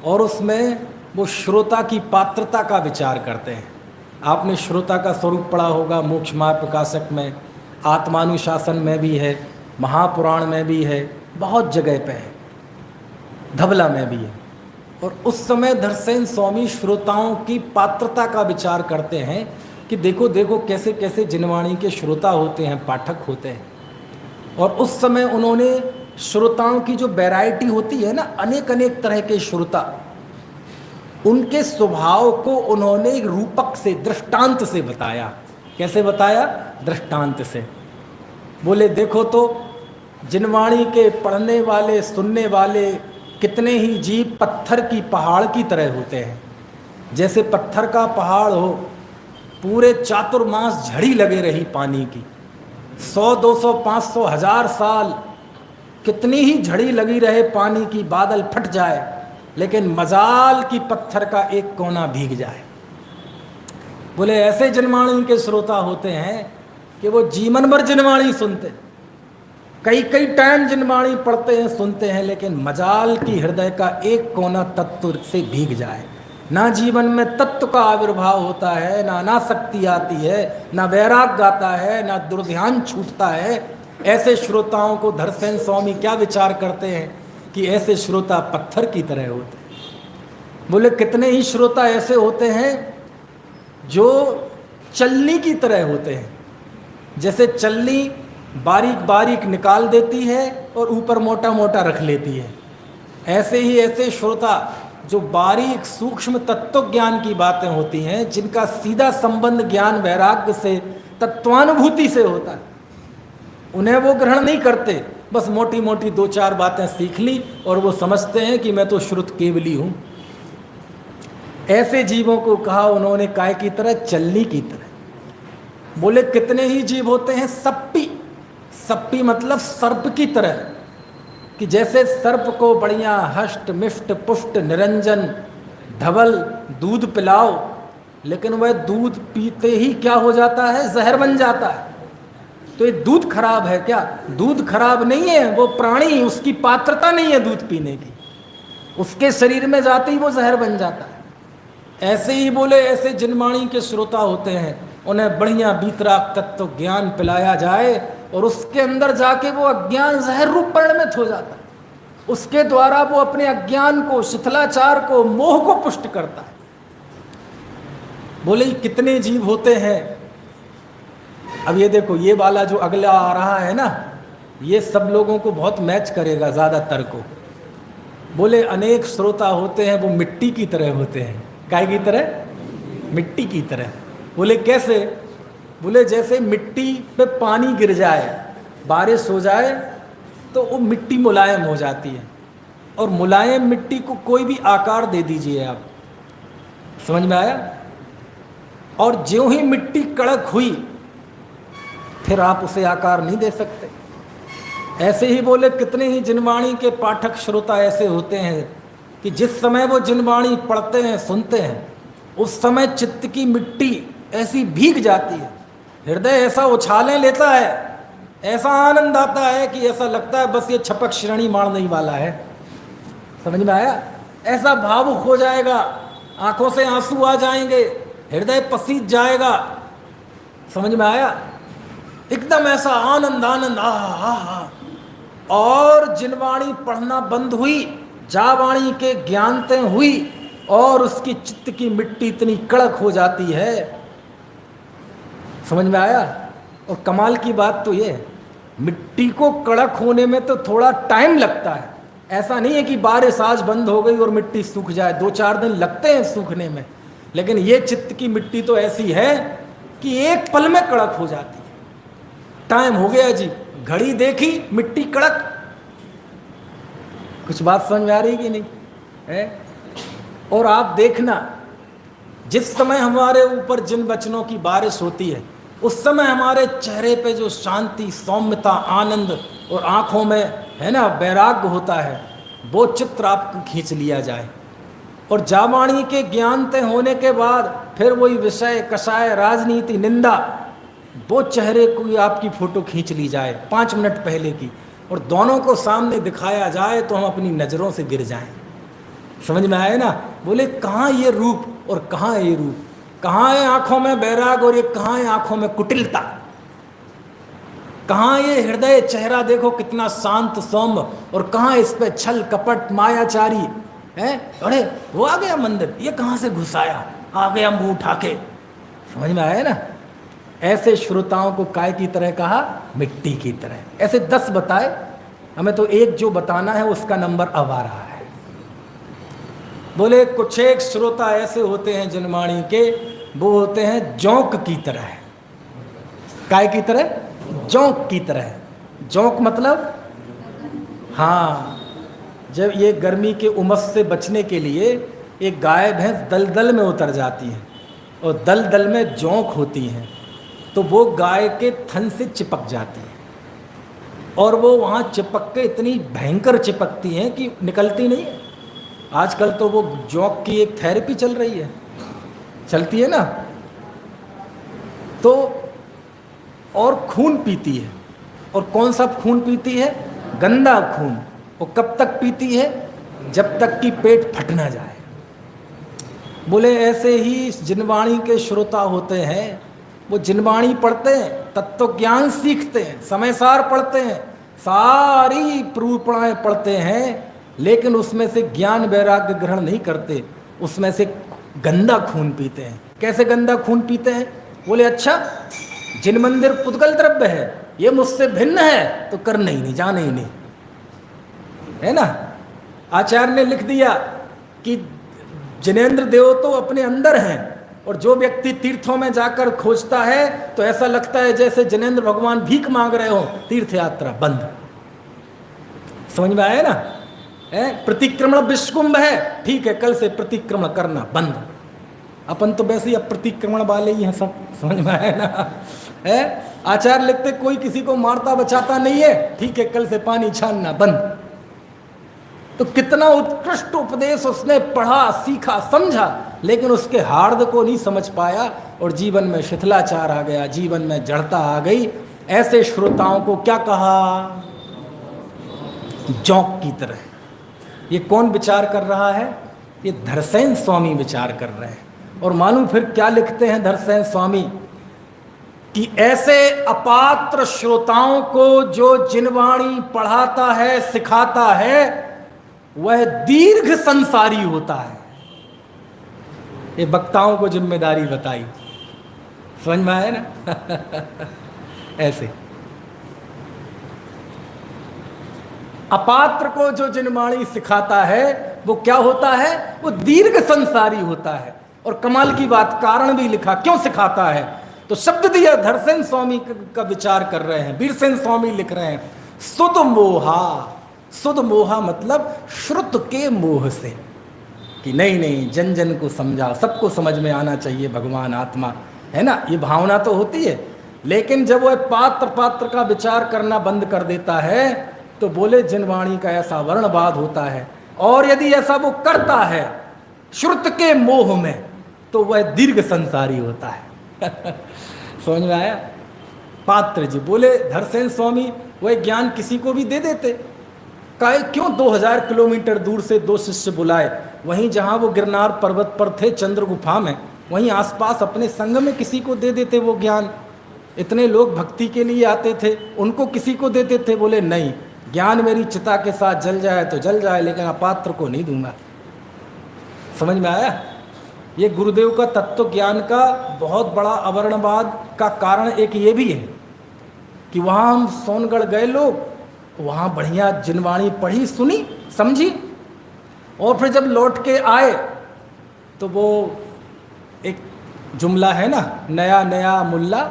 और उसमें वो श्रोता की पात्रता का विचार करते हैं। आपने श्रोता का स्वरूप पढ़ा होगा, मोक्ष मार्ग प्रकाशक में, आत्मानुशासन में भी है, महापुराण में भी है, बहुत जगह पे है, धवला में भी है। और उस समय धरसेन स्वामी श्रोताओं की पात्रता का विचार करते हैं कि देखो देखो कैसे कैसे जिनवाणी के श्रोता होते हैं, पाठक होते हैं। और उस समय उन्होंने श्रोताओं की जो वैरायटी होती है ना, अनेक अनेक तरह के श्रोता, उनके स्वभाव को उन्होंने एक रूपक से, दृष्टांत से बताया। कैसे बताया? दृष्टांत से। बोले देखो तो जिनवाणी के पढ़ने वाले, सुनने वाले कितने ही जीव पत्थर की पहाड़ की तरह होते हैं। जैसे पत्थर का पहाड़ हो, पूरे चातुर्मास झड़ी लगे रही पानी की, 100, 200, 500, 1000 साल कितनी ही झड़ी लगी रहे पानी की, बादल फट जाए, लेकिन मजाल की पत्थर का एक कोना भीग जाए। बोले ऐसे जिनवाणी के श्रोता होते हैं कि वो जीवन भर जिनवाणी सुनते, कई कई टाइम जिनवाणी पढ़ते हैं, सुनते हैं, लेकिन मजाल की हृदय का एक कोना तत्व से भीग जाए। ना जीवन में तत्व का आविर्भाव होता है, ना अनासक्ति आती है, ना वैराग्य आता है, ना दुर्ध्यान छूटता है। ऐसे श्रोताओं को धरसेन स्वामी क्या विचार करते हैं कि ऐसे श्रोता पत्थर की तरह होते हैं। बोले कितने ही श्रोता ऐसे होते हैं जो चलनी की तरह होते हैं। जैसे चलनी बारीक बारीक निकाल देती है और ऊपर मोटा मोटा रख लेती है, ऐसे ही ऐसे श्रोता जो बारीक सूक्ष्म तत्व ज्ञान की बातें होती हैं, जिनका सीधा संबंध ज्ञान वैराग्य से, तत्वानुभूति से होता है, उन्हें वो ग्रहण नहीं करते। बस मोटी मोटी 2-4 बातें सीख ली और वो समझते हैं कि मैं तो श्रुत केवली हूँ। ऐसे जीवों को कहा उन्होंने काय की तरह? चलनी की तरह। बोले कितने ही जीव होते हैं सप्पी। सप्पी मतलब सर्प की तरह, कि जैसे सर्प को बढ़िया हष्ट मिष्ट पुष्ट निरंजन धवल दूध पिलाओ, लेकिन वह दूध पीते ही क्या हो जाता है? जहर बन जाता है। तो ये दूध खराब है क्या? दूध खराब नहीं है, वो प्राणी, उसकी पात्रता नहीं है दूध पीने की, उसके शरीर में जाते ही वो जहर बन जाता है। ऐसे ही बोले ऐसे जिनवाणी के श्रोता होते हैं, उन्हें बढ़िया बीतराग तत्व ज्ञान पिलाया जाए और उसके अंदर जाके वो अज्ञान जहर रूप परिणमित हो जाता है। उसके द्वारा वो अपने अज्ञान को, शिथिलाचार को, मोह को पुष्ट करता है। बोले कितने जीव होते हैं। अब ये देखो, ये वाला जो अगला आ रहा है ना, ये सब लोगों को बहुत मैच करेगा ज़्यादातर को। बोले अनेक श्रोता होते हैं, वो मिट्टी की तरह होते हैं। काय की तरह? मिट्टी की तरह। बोले कैसे? बोले जैसे मिट्टी पे पानी गिर जाए, बारिश हो जाए, तो वो मिट्टी मुलायम हो जाती है। और मुलायम मिट्टी को कोई भी आकार दे दीजिए आप, समझ में आया? और ज्यों ही मिट्टी कड़क हुई, फिर आप उसे आकार नहीं दे सकते। ऐसे ही बोले कितने ही जिनवाणी के पाठक श्रोता ऐसे होते हैं कि जिस समय वो जिनवाणी पढ़ते हैं, सुनते हैं, उस समय चित्त की मिट्टी ऐसी भीग जाती है, हृदय ऐसा उछालें लेता है, ऐसा आनंद आता है कि ऐसा लगता है बस ये छपक श्रेणी मारने ही वाला है। समझ में आया? ऐसा भावुक हो जाएगा, आंखों से आंसू आ जाएंगे, हृदय पसीज जाएगा। समझ में आया? एकदम ऐसा आनंद आनंद आ। और जिनवाणी पढ़ना बंद हुई, जावाणी के ज्ञानतें हुई और उसकी चित्त की मिट्टी इतनी कड़क हो जाती है। समझ में आया? और कमाल की बात तो ये, मिट्टी को कड़क होने में तो थोड़ा टाइम लगता है, ऐसा नहीं है कि बारिश आज बंद हो गई और मिट्टी सूख जाए, 2-4 दिन लगते हैं सूखने में, लेकिन ये चित्त की मिट्टी तो ऐसी है कि एक पल में कड़क हो जाती है। टाइम हो गया जी, घड़ी देखी, मिट्टी कड़क। कुछ बात समझ में आ रही कि नहीं है? और आप देखना, जिस समय हमारे ऊपर जिन वचनों की बारिश होती है, उस समय हमारे चेहरे पे जो शांति, सौम्यता, आनंद और आंखों में है ना वैराग्य होता है, वो चित्र आपको खींच लिया जाए। और जावाणी के ज्ञानते होने के बाद फिर वही विषय, कषाय, राजनीति, निंदा, वो चेहरे को आपकी फोटो खींच ली जाए 5 मिनट पहले की, और दोनों को सामने दिखाया जाए तो हम अपनी नज़रों से गिर जाएं। समझ में आए ना? बोले कहाँ ये रूप और कहाँ ये रूप, कहाँ है आंखों में बैराग और ये कहाँ है आंखों में कुटिलता, कहाँ ये हृदय चेहरा देखो कितना शांत सौम्य, और कहाँ इस पे छल कपट मायाचारी है। अरे वो आ गया मंदिर, ये कहाँ से घुस आया, आ गया मुंह उठा के। समझ में आया ना? ऐसे श्रोताओं को काय की तरह कहा, मिट्टी की तरह। ऐसे 10 बताए, हमें तो एक जो बताना है उसका नंबर अब आ रहा है। बोले कुछ एक श्रोता ऐसे होते हैं जनवाणी के, वो होते हैं जोंक की तरह। काय की तरह? जोंक की तरह। जोंक मतलब, हाँ, जब ये गर्मी के उमस से बचने के लिए एक गाय भैंस दलदल में उतर जाती है और दलदल में जोंक होती हैं, तो वो गाय के थन से चिपक जाती है, और वो वहाँ चिपक के इतनी भयंकर चिपकती हैं कि निकलती नहीं है। आजकल तो वो जोंक की एक थेरेपी चल रही है, चलती है ना। तो और खून पीती है, और कौन सा खून पीती है? गंदा खून। वो कब तक पीती है? जब तक कि पेट फट ना जाए। बोले ऐसे ही जिनवाणी के श्रोता होते हैं, वो जिनवाणी पढ़ते हैं, तत्व ज्ञान सीखते हैं, समय सार पढ़ते हैं, सारी प्रूपणाएँ पढ़ते हैं, लेकिन उसमें से ज्ञान वैराग्य ग्रहण नहीं करते, उसमें से गंदा खून पीते हैं। कैसे गंदा खून पीते हैं? बोले अच्छा, जिन मंदिर पुद्गल द्रव्य है, ये मुझसे भिन्न है तो करना ही नहीं, जाना ही नहीं, है ना। आचार्य ने लिख दिया कि जिनेंद्र देव तो अपने अंदर हैं, और जो व्यक्ति तीर्थों में जाकर खोजता है तो ऐसा लगता है जैसे जिनेंद्र भगवान भीख मांग रहे हो। तीर्थ यात्रा बंद। समझ में आया ना? प्रतिक्रमण विश्वकुंभ है, ठीक है, कल से प्रतिक्रमण करना बंद। अपन तो वैसे ही अप्रतिक्रमण वाले ही हैं सब। समझ में आया ना? है आचार्य लिखते कोई किसी को मारता बचाता नहीं है, ठीक है, कल से पानी छानना बंद। तो कितना उत्कृष्ट उपदेश उसने पढ़ा, सीखा, समझा, लेकिन उसके हार्द को नहीं समझ पाया और जीवन में शिथिलाचार आ गया, जीवन में जड़ता आ गई। ऐसे श्रोताओं को क्या कहा? जोंक की तरह। ये कौन विचार कर रहा है? ये धरसेन स्वामी विचार कर रहे हैं। और मालूम फिर क्या लिखते हैं धरसेन स्वामी? कि ऐसे अपात्र श्रोताओं को जो जिनवाणी पढ़ाता है, सिखाता है, वह दीर्घ संसारी होता है। ये वक्ताओं को जिम्मेदारी बताई। समझ में आया ना? ऐसे अपात्र को जो जिनवाणी सिखाता है वो क्या होता है? वो दीर्घ संसारी होता है। और कमाल की बात, कारण भी लिखा क्यों सिखाता है, तो शब्द दिया धरसेन स्वामी का विचार कर रहे हैं, वीरसेन स्वामी लिख रहे हैं, सुध मोहा। सुध मोहा मतलब श्रुत के मोह से, कि नहीं नहीं, जन जन को समझाओ, सबको समझ में आना चाहिए भगवान आत्मा, है ना, ये भावना तो होती है। लेकिन जब वह पात्र का विचार करना बंद कर देता है तो बोले जिनवाणी का ऐसा वर्णवाद होता है, और यदि ऐसा वो करता है श्रुत के मोह में, तो वह दीर्घ संसारी होता है। समझ में आया? पात्र जी बोले धरसेन स्वामी वह ज्ञान किसी को भी दे देते, काहे क्यों 2000 किलोमीटर दूर से 2 शिष्य बुलाए, वहीं जहाँ वो गिरनार पर्वत पर थे चंद्र गुफा में, वहीं आसपास अपने संग में किसी को दे देते वो ज्ञान। इतने लोग भक्ति के लिए आते थे, उनको किसी को देते थे। बोले नहीं, ज्ञान मेरी चिता के साथ जल जाए तो जल जाए, लेकिन अपात्र को नहीं दूंगा। समझ में आया? ये गुरुदेव का तत्व ज्ञान का बहुत बड़ा अवर्णवाद का कारण एक ये भी है कि वहाँ हम सोनगढ़ गए लोग, वहाँ बढ़िया जिनवाणी पढ़ी, सुनी, समझी, और फिर जब लौट के आए तो वो एक जुमला है ना, नया नया मुल्ला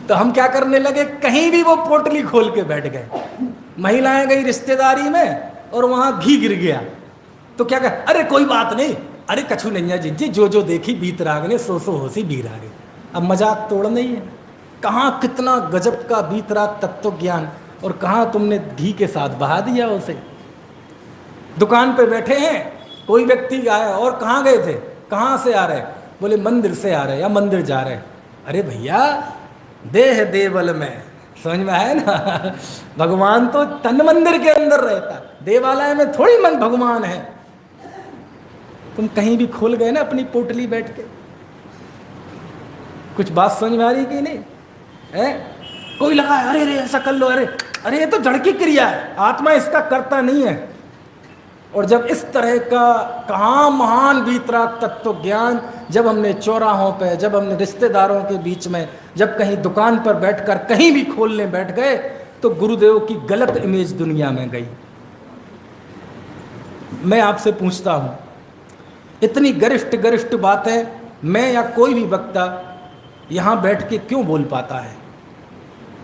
तो हम क्या करने लगे, कहीं भी वो पोटली खोल के बैठ गए। महिलाएं गई रिश्तेदारी में और वहाँ घी गिर गया तो क्या कह, अरे कोई बात नहीं, अरे कछु नहीं है जी, जो जो देखी बीत राग ने, सो सो होसी बीर आगे। अब मजाक तोड़ नहीं है, कहाँ कितना गजब का बीत राग तत्व ज्ञान, और कहाँ तुमने घी के साथ बहा दिया उसे। दुकान पे बैठे हैं, कोई व्यक्ति आया, और कहाँ गए थे, कहाँ से आ रहे, बोले मंदिर से आ रहे या मंदिर जा रहे। अरे भैया, देह देवल में, समझ में आया ना, भगवान तो तन मंदिर के अंदर रहता, देवालय में थोड़ी मन भगवान है। तुम कहीं भी खोल गए ना अपनी पोटली बैठ के। कुछ बात समझ में आ रही कि नहीं है? कोई लगा अरे अरे ऐसा कर लो, अरे अरे ये तो जड़ की क्रिया है, आत्मा इसका करता नहीं है। और जब इस तरह का कहाँ महान वीतराग तत्व ज्ञान, जब हमने चौराहों पे, जब हमने रिश्तेदारों के बीच में, जब कहीं दुकान पर बैठकर कहीं भी खोलने बैठ गए, तो गुरुदेव की गलत इमेज दुनिया में गई। मैं आपसे पूछता हूँ, इतनी गरिष्ठ गरिष्ठ बातें मैं या कोई भी वक्ता यहाँ बैठ के क्यों बोल पाता है?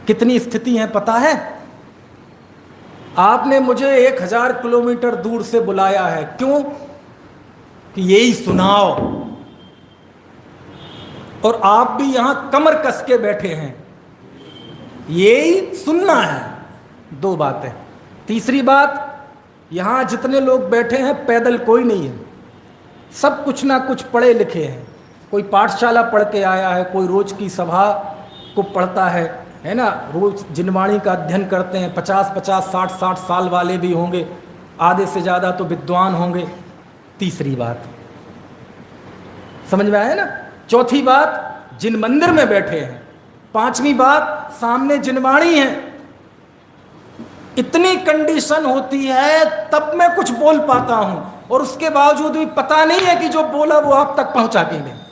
कितनी स्थिति है पता है? आपने मुझे 1000 किलोमीटर दूर से बुलाया है, क्यों? कि यही सुनाओ, और आप भी यहां कमर कस के बैठे हैं, यही सुनना है। 2 बातें। तीसरी बात, यहां जितने लोग बैठे हैं पैदल कोई नहीं है, सब कुछ ना कुछ पढ़े लिखे हैं। कोई पाठशाला पढ़ के आया है, कोई रोज की सभा को पढ़ता है ना, रोज जिनवाणी का अध्ययन करते हैं। 50-50, 60-60 साल वाले भी होंगे, आधे से ज़्यादा तो विद्वान होंगे। तीसरी बात समझ में आया ना? चौथी बात, जिन मंदिर में बैठे हैं। पांचवी बात, सामने जिनवाणी है। इतनी कंडीशन होती है तब मैं कुछ बोल पाता हूं, और उसके बावजूद भी पता नहीं है कि जो बोला वो आप तक पहुंचा के नहीं।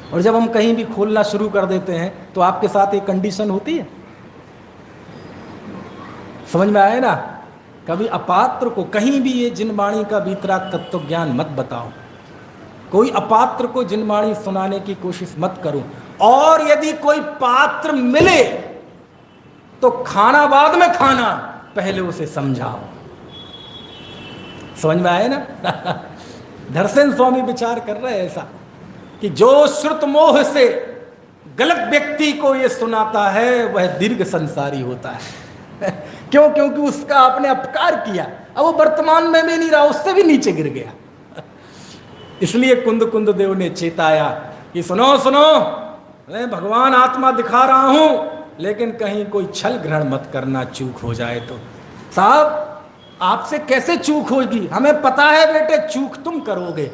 और जब हम कहीं भी खोलना शुरू कर देते हैं तो आपके साथ एक कंडीशन होती है। समझ में आए ना? कभी अपात्र को कहीं भी ये जिनवाणी का वीतराग तत्व ज्ञान मत बताओ, कोई अपात्र को जिनवाणी सुनाने की कोशिश मत करो। और यदि कोई पात्र मिले तो खाना बाद में खाना, पहले उसे समझाओ। समझ में आए ना? धरसेन स्वामी विचार कर रहे हैं ऐसा कि जो श्रुत मोह से गलत व्यक्ति को ये सुनाता है वह दीर्घ संसारी होता है। क्यों? क्योंकि उसका आपने अपकार किया, अब वो वर्तमान में भी नहीं रहा, उससे भी नीचे गिर गया। इसलिए कुंद कुंद देव ने चेताया कि सुनो सुनो, मैं भगवान आत्मा दिखा रहा हूं, लेकिन कहीं कोई छल ग्रहण मत करना, चूक हो जाए तो। साहब, आपसे कैसे चूक होगी? हमें पता है बेटे चूक तुम करोगे,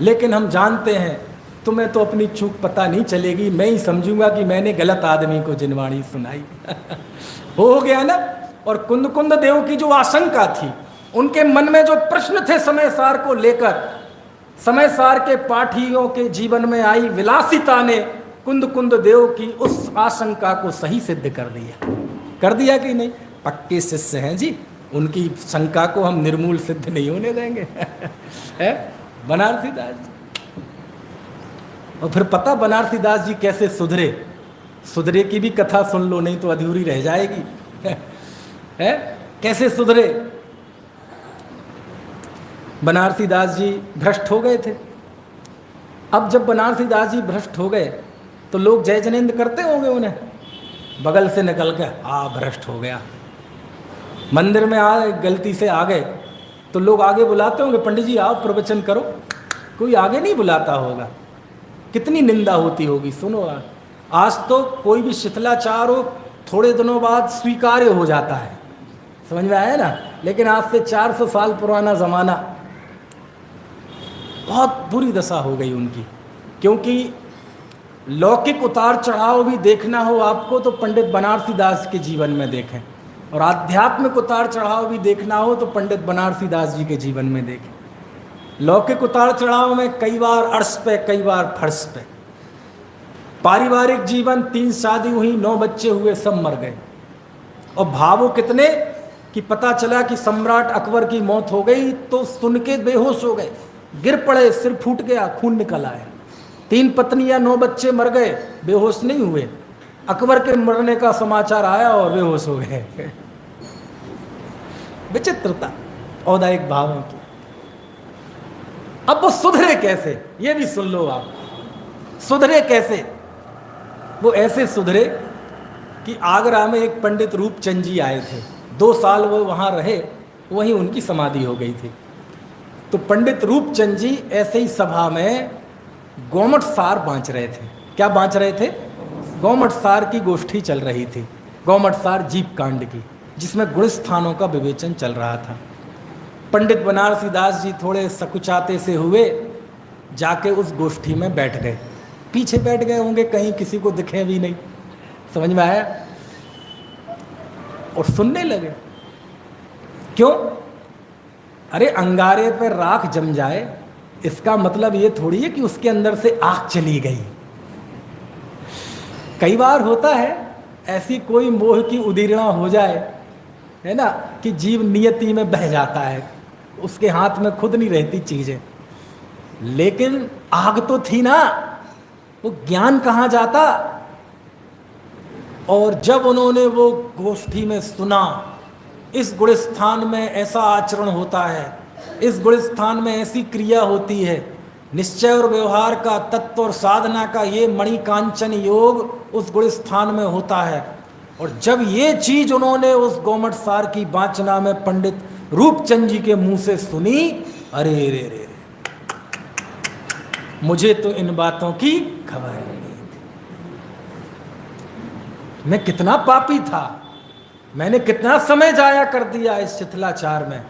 लेकिन हम जानते हैं तुम्हें तो अपनी चूक पता नहीं चलेगी, मैं ही समझूंगा कि मैंने गलत आदमी को जिनवाणी सुनाई। हो गया ना? और कुंद कुंद देव की जो आशंका थी, उनके मन में जो प्रश्न थे समय सार को लेकर, समय सार के पाठियों के जीवन में आई विलासिता ने कुंद कुंद देव की उस आशंका को सही सिद्ध कर दिया कि नहीं? पक्के शिष्य हैं जी, उनकी शंका को हम निर्मूल सिद्ध नहीं होने देंगे। है बनारसी दास जी। और फिर पता बनारसी दास जी कैसे सुधरे की भी कथा सुन लो, नहीं तो अधूरी रह जाएगी। है कैसे सुधरे? बनारसी दास जी भ्रष्ट हो गए थे। अब जब बनारसी दास जी भ्रष्ट हो गए तो लोग जय जनेंद्र करते होंगे उन्हें, बगल से निकल के भ्रष्ट हो गया। मंदिर में गलती से आ गए तो लोग आगे बुलाते होंगे, पंडित जी आओ प्रवचन करो। कोई आगे नहीं बुलाता होगा, कितनी निंदा होती होगी। सुनो, आज तो कोई भी शिथिलाचार हो थोड़े दिनों बाद स्वीकार्य हो जाता है, समझ में आया ना? लेकिन आज से 400 साल पुराना ज़माना, बहुत बुरी दशा हो गई उनकी। क्योंकि लौकिक उतार चढ़ाव भी देखना हो आपको तो पंडित बनारसी दास के जीवन में देखें, और आध्यात्मिक उतार चढ़ाव भी देखना हो तो पंडित बनारसी दास जी के जीवन में देखें। लौकिक उतार चढ़ाव में कई बार अर्श पे, कई बार फर्श पे, पारिवारिक जीवन, 3 शादी हुई, 9 बच्चे हुए, सब मर गए। और भावों कितने कि पता चला कि सम्राट अकबर की मौत हो गई तो सुन के बेहोश हो गए, गिर पड़े, सिर फूट गया, खून निकल आया। 3 पत्नियां, 9 बच्चे मर गए, बेहोश नहीं हुए। अकबर के मरने का समाचार आया और बेहोश हो गए। विचित्रता औदायिक भावों की। अब वो सुधरे कैसे, ये भी सुन लो आप। सुधरे कैसे? वो ऐसे सुधरे कि आगरा में एक पंडित रूपचंद जी आए थे। 2 साल वो वहाँ रहे, वहीं उनकी समाधि हो गई थी। तो पंडित रूपचंद जी ऐसे ही सभा में गोमट सार बाँच रहे थे। क्या बाँच रहे थे? गोमट सार की गोष्ठी चल रही थी, गोमट सार जीव कांड की, जिसमें गुण स्थानों का विवेचन चल रहा था। पंडित बनारसी दास जी थोड़े सकुचाते से हुए, जाके उस गोष्ठी में बैठ गए। पीछे बैठ गए होंगे, कहीं किसी को दिखे भी नहीं। समझ में आया? और सुनने लगे। क्यों? अरे अंगारे पर राख जम जाए, इसका मतलब ये थोड़ी है कि उसके अंदर से आग चली गई। कई बार होता है ऐसी कोई मोह की उदीरणा हो जाए, है ना, कि जीव नियति में बह जाता है, उसके हाथ में खुद नहीं रहती चीजें। लेकिन आग तो थी ना, वो ज्ञान कहाँ जाता? और जब उन्होंने वो गोष्ठी में सुना, इस गुण स्थान में ऐसा आचरण होता है, इस गुण स्थान में ऐसी क्रिया होती है, निश्चय और व्यवहार का, तत्व और साधना का ये मणिकांचन योग उस गुण स्थान में होता है। और जब ये चीज उन्होंने उस गोमट सार की वाचना में पंडित रूपचंद जी के मुंह से सुनी, अरे रे रे रे, मुझे तो इन बातों की खबर ही नहीं थी। मैं कितना पापी था, मैंने कितना समय जाया कर दिया इस शिथिलाचार में।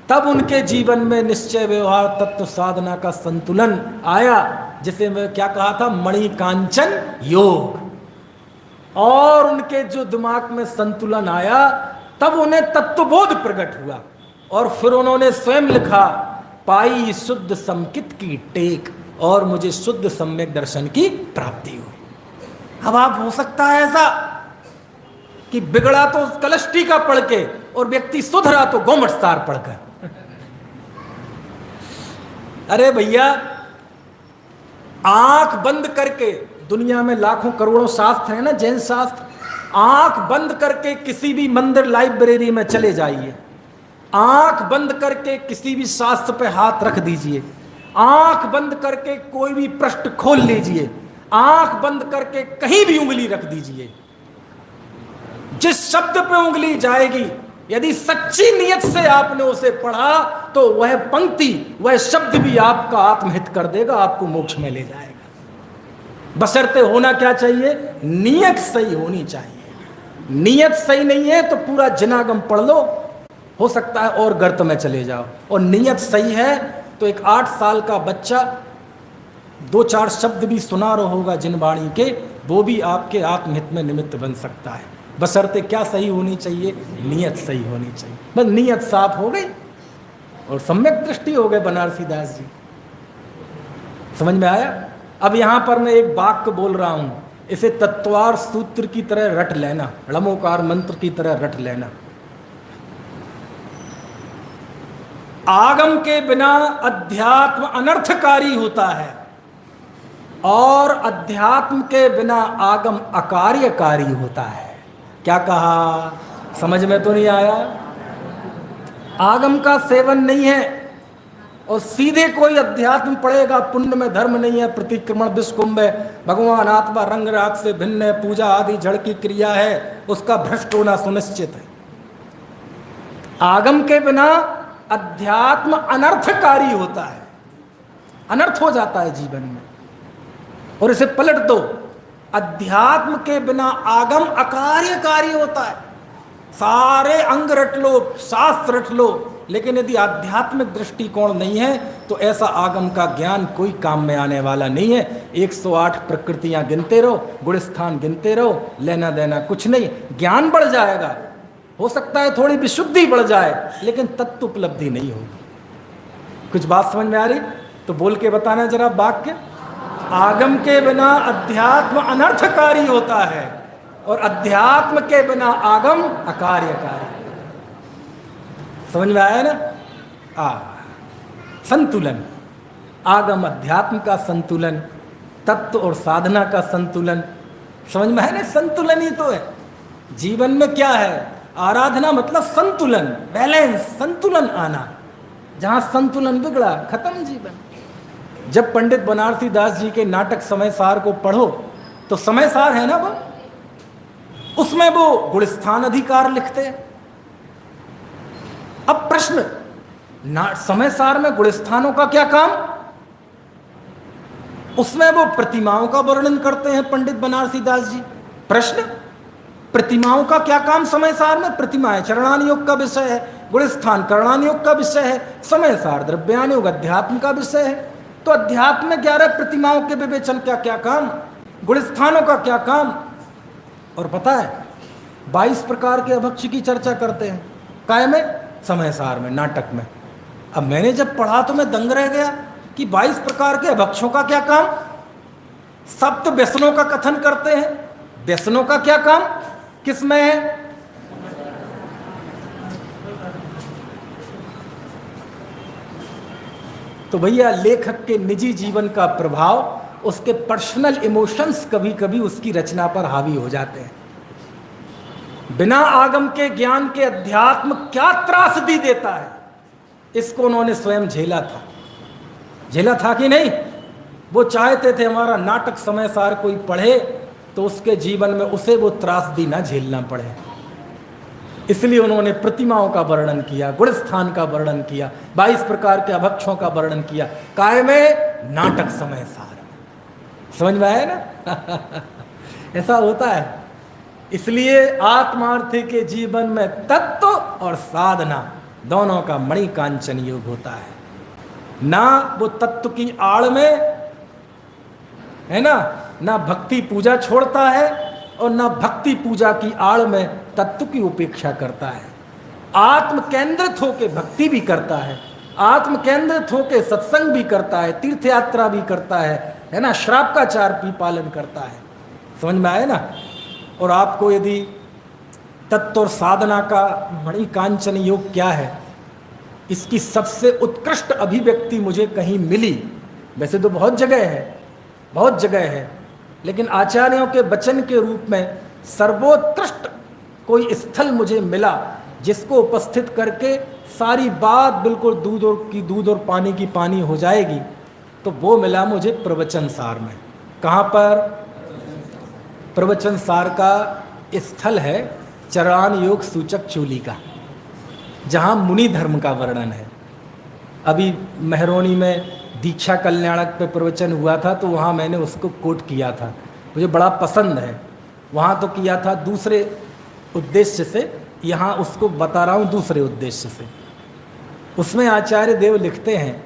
तब उनके जीवन में निश्चय व्यवहार तत्व साधना का संतुलन आया, जिसे मैं क्या कहा था, मणिकांचन योग। और उनके जो दिमाग में संतुलन आया, तब उन्हें तत्वबोध प्रकट हुआ। और फिर उन्होंने स्वयं लिखा, पाई शुद्ध समकित की टेक, और मुझे शुद्ध सम्यक दर्शन की प्राप्ति हुई। अब आप हो सकता है ऐसा कि बिगड़ा तो कलश टीका पढ़ के और व्यक्ति सुधरा तो गोमट सार पढ़कर। अरे भैया, आंख बंद करके, दुनिया में लाखों करोड़ों शास्त्र हैं ना, जैन शास्त्र, आंख बंद करके किसी भी मंदिर लाइब्रेरी में चले जाइए, आंख बंद करके किसी भी शास्त्र पे हाथ रख दीजिए, आंख बंद करके कोई भी पृष्ठ खोल लीजिए, आंख बंद करके कहीं भी उंगली रख दीजिए, जिस शब्द पे उंगली जाएगी, यदि सच्ची नियत से आपने उसे पढ़ा तो वह पंक्ति, वह शब्द भी आपका आत्महित कर देगा, आपको मोक्ष में ले जाएगा। बशर्ते होना क्या चाहिए? नियत सही होनी चाहिए। नियत सही नहीं है तो पूरा जिनागम पढ़ लो, हो सकता है और गर्त में चले जाओ। और नियत सही है तो एक 8 साल का बच्चा 2-4 शब्द भी सुना रहा होगा जिन वाणी के, वो भी आपके आत्महित में निमित्त बन सकता है। बशर्ते क्या सही होनी चाहिए? नियत सही होनी चाहिए। बस नियत साफ हो गई और सम्यक दृष्टि हो गए बनारसी दास जी। समझ में आया? अब यहां पर मैं एक वाक्य बोल रहा हूं, इसे तत्वार सूत्र की तरह रट लेना, ळमोकार मंत्र की तरह रट लेना। आगम के बिना अध्यात्म अनर्थकारी होता है और अध्यात्म के बिना आगम अकार्यकारी होता है। क्या कहा? समझ में तो नहीं आया? आगम का सेवन नहीं है और सीधे कोई अध्यात्म पढ़ेगा, पुण्य में धर्म नहीं है, प्रतिक्रमण विश्वकुंभ है, भगवान आत्मा रंग राग से भिन्न है, पूजा आदि जड़ की क्रिया है, उसका भ्रष्ट होना सुनिश्चित है। आगम के बिना अध्यात्म अनर्थकारी होता है, अनर्थ हो जाता है जीवन में। और इसे पलट दो, अध्यात्म के बिना आगम अकार्यकारी होता है। सारे अंग रट लो, शास्त्र रट लो, लेकिन यदि आध्यात्मिक दृष्टिकोण नहीं है तो ऐसा आगम का ज्ञान कोई काम में आने वाला नहीं है। 108 प्रकृतियां गिनते रहो, गुण स्थान गिनते रहो, लेना देना कुछ नहीं। ज्ञान बढ़ जाएगा, हो सकता है थोड़ी विशुद्धि बढ़ जाए, लेकिन तत्व उपलब्धि नहीं होगी। कुछ बात समझ में आ रही? तो बोल के बताना जरा वाक्य। आगम के बिना अध्यात्म अनर्थकारी होता है और अध्यात्म के बिना आगम अकार्यकारी। समझ में आया ना? संतुलन, आगम अध्यात्म का संतुलन, तत्व और साधना का संतुलन। समझ में है ना? संतुलन ही तो है जीवन में। क्या है आराधना? मतलब संतुलन, बैलेंस, संतुलन आना। जहां संतुलन बिगड़ा खत्म जीवन। जब पंडित बनारसी दास जी के नाटक समय सार को पढ़ो तो समय सार है ना वो, उसमें वो गुणस्थान अधिकार लिखते हैं। अब प्रश्न, समय सार में गुणस्थानों का क्या काम? उसमें वो प्रतिमाओं का वर्णन करते हैं पंडित बनारसी दास जी। प्रश्न, प्रतिमाओं का क्या काम समय सार में? प्रतिमाएं चरणान योग का विषय है, गुणस्थान करणान योग का विषय है, समय सार द्रव्यान योग अध्यात्म का विषय है। तो अध्यात्म में 11 प्रतिमाओं के विवेचन का क्या काम, गुणस्थानों का क्या काम? और पता है 22 प्रकार के अभक्ष की चर्चा करते हैं। काय में? समय सार में, नाटक में। अब मैंने जब पढ़ा तो मैं दंग रह गया कि 22 प्रकार के अभक्षों का क्या काम? सप्त व्यसनों का कथन करते हैं। व्यसनों का क्या काम किसमें है? तो भैया लेखक के निजी जीवन का प्रभाव, उसके पर्सनल इमोशंस कभी कभी उसकी रचना पर हावी हो जाते हैं। बिना आगम के ज्ञान के अध्यात्म क्या त्रासदी देता है, इसको उन्होंने स्वयं झेला था। झेला था कि नहीं? वो चाहते थे हमारा नाटक समय सार कोई पढ़े तो उसके जीवन में उसे वो त्रासदी ना झेलना पड़े। इसलिए उन्होंने प्रतिमाओं का वर्णन किया, गुणस्थान का वर्णन किया, 22 प्रकार के अभक्षों का वर्णन किया। काय में? नाटक समय सार। समझ में आया ना? ऐसा होता है। इसलिए आत्मार्थी के जीवन में तत्व और साधना दोनों का मणिकांचन योग होता है। ना वो तत्व की आड़ में है ना भक्ति पूजा छोड़ता है और ना भक्ति पूजा की आड़ में तत्व की उपेक्षा करता है। आत्म केंद्रित होके भक्ति भी करता है, आत्म केंद्रित होके सत्संग भी करता है, तीर्थ यात्रा भी करता है ना, श्राप का चार भी पालन करता है। समझ में आए ना? और आपको यदि तत्व और साधना का मणिकांचन योग क्या है, इसकी सबसे उत्कृष्ट अभिव्यक्ति मुझे कहीं मिली। वैसे तो बहुत जगह है, बहुत जगह है, लेकिन आचार्यों के वचन के रूप में सर्वोत्कृष्ट कोई स्थल मुझे मिला जिसको उपस्थित करके सारी बात बिल्कुल दूध और पानी की पानी हो जाएगी। तो वो मिला मुझे प्रवचन सार में। कहाँ पर? प्रवचन सार का स्थल है चरण योग सूचक चूली का, जहाँ मुनि धर्म का वर्णन है। अभी मेहरोनी में दीक्षा कल्याणक पे प्रवचन हुआ था तो वहाँ मैंने उसको कोट किया था, मुझे बड़ा पसंद है। वहाँ तो किया था दूसरे उद्देश्य से, यहाँ उसको बता रहा हूँ दूसरे उद्देश्य से। उसमें आचार्य देव लिखते हैं,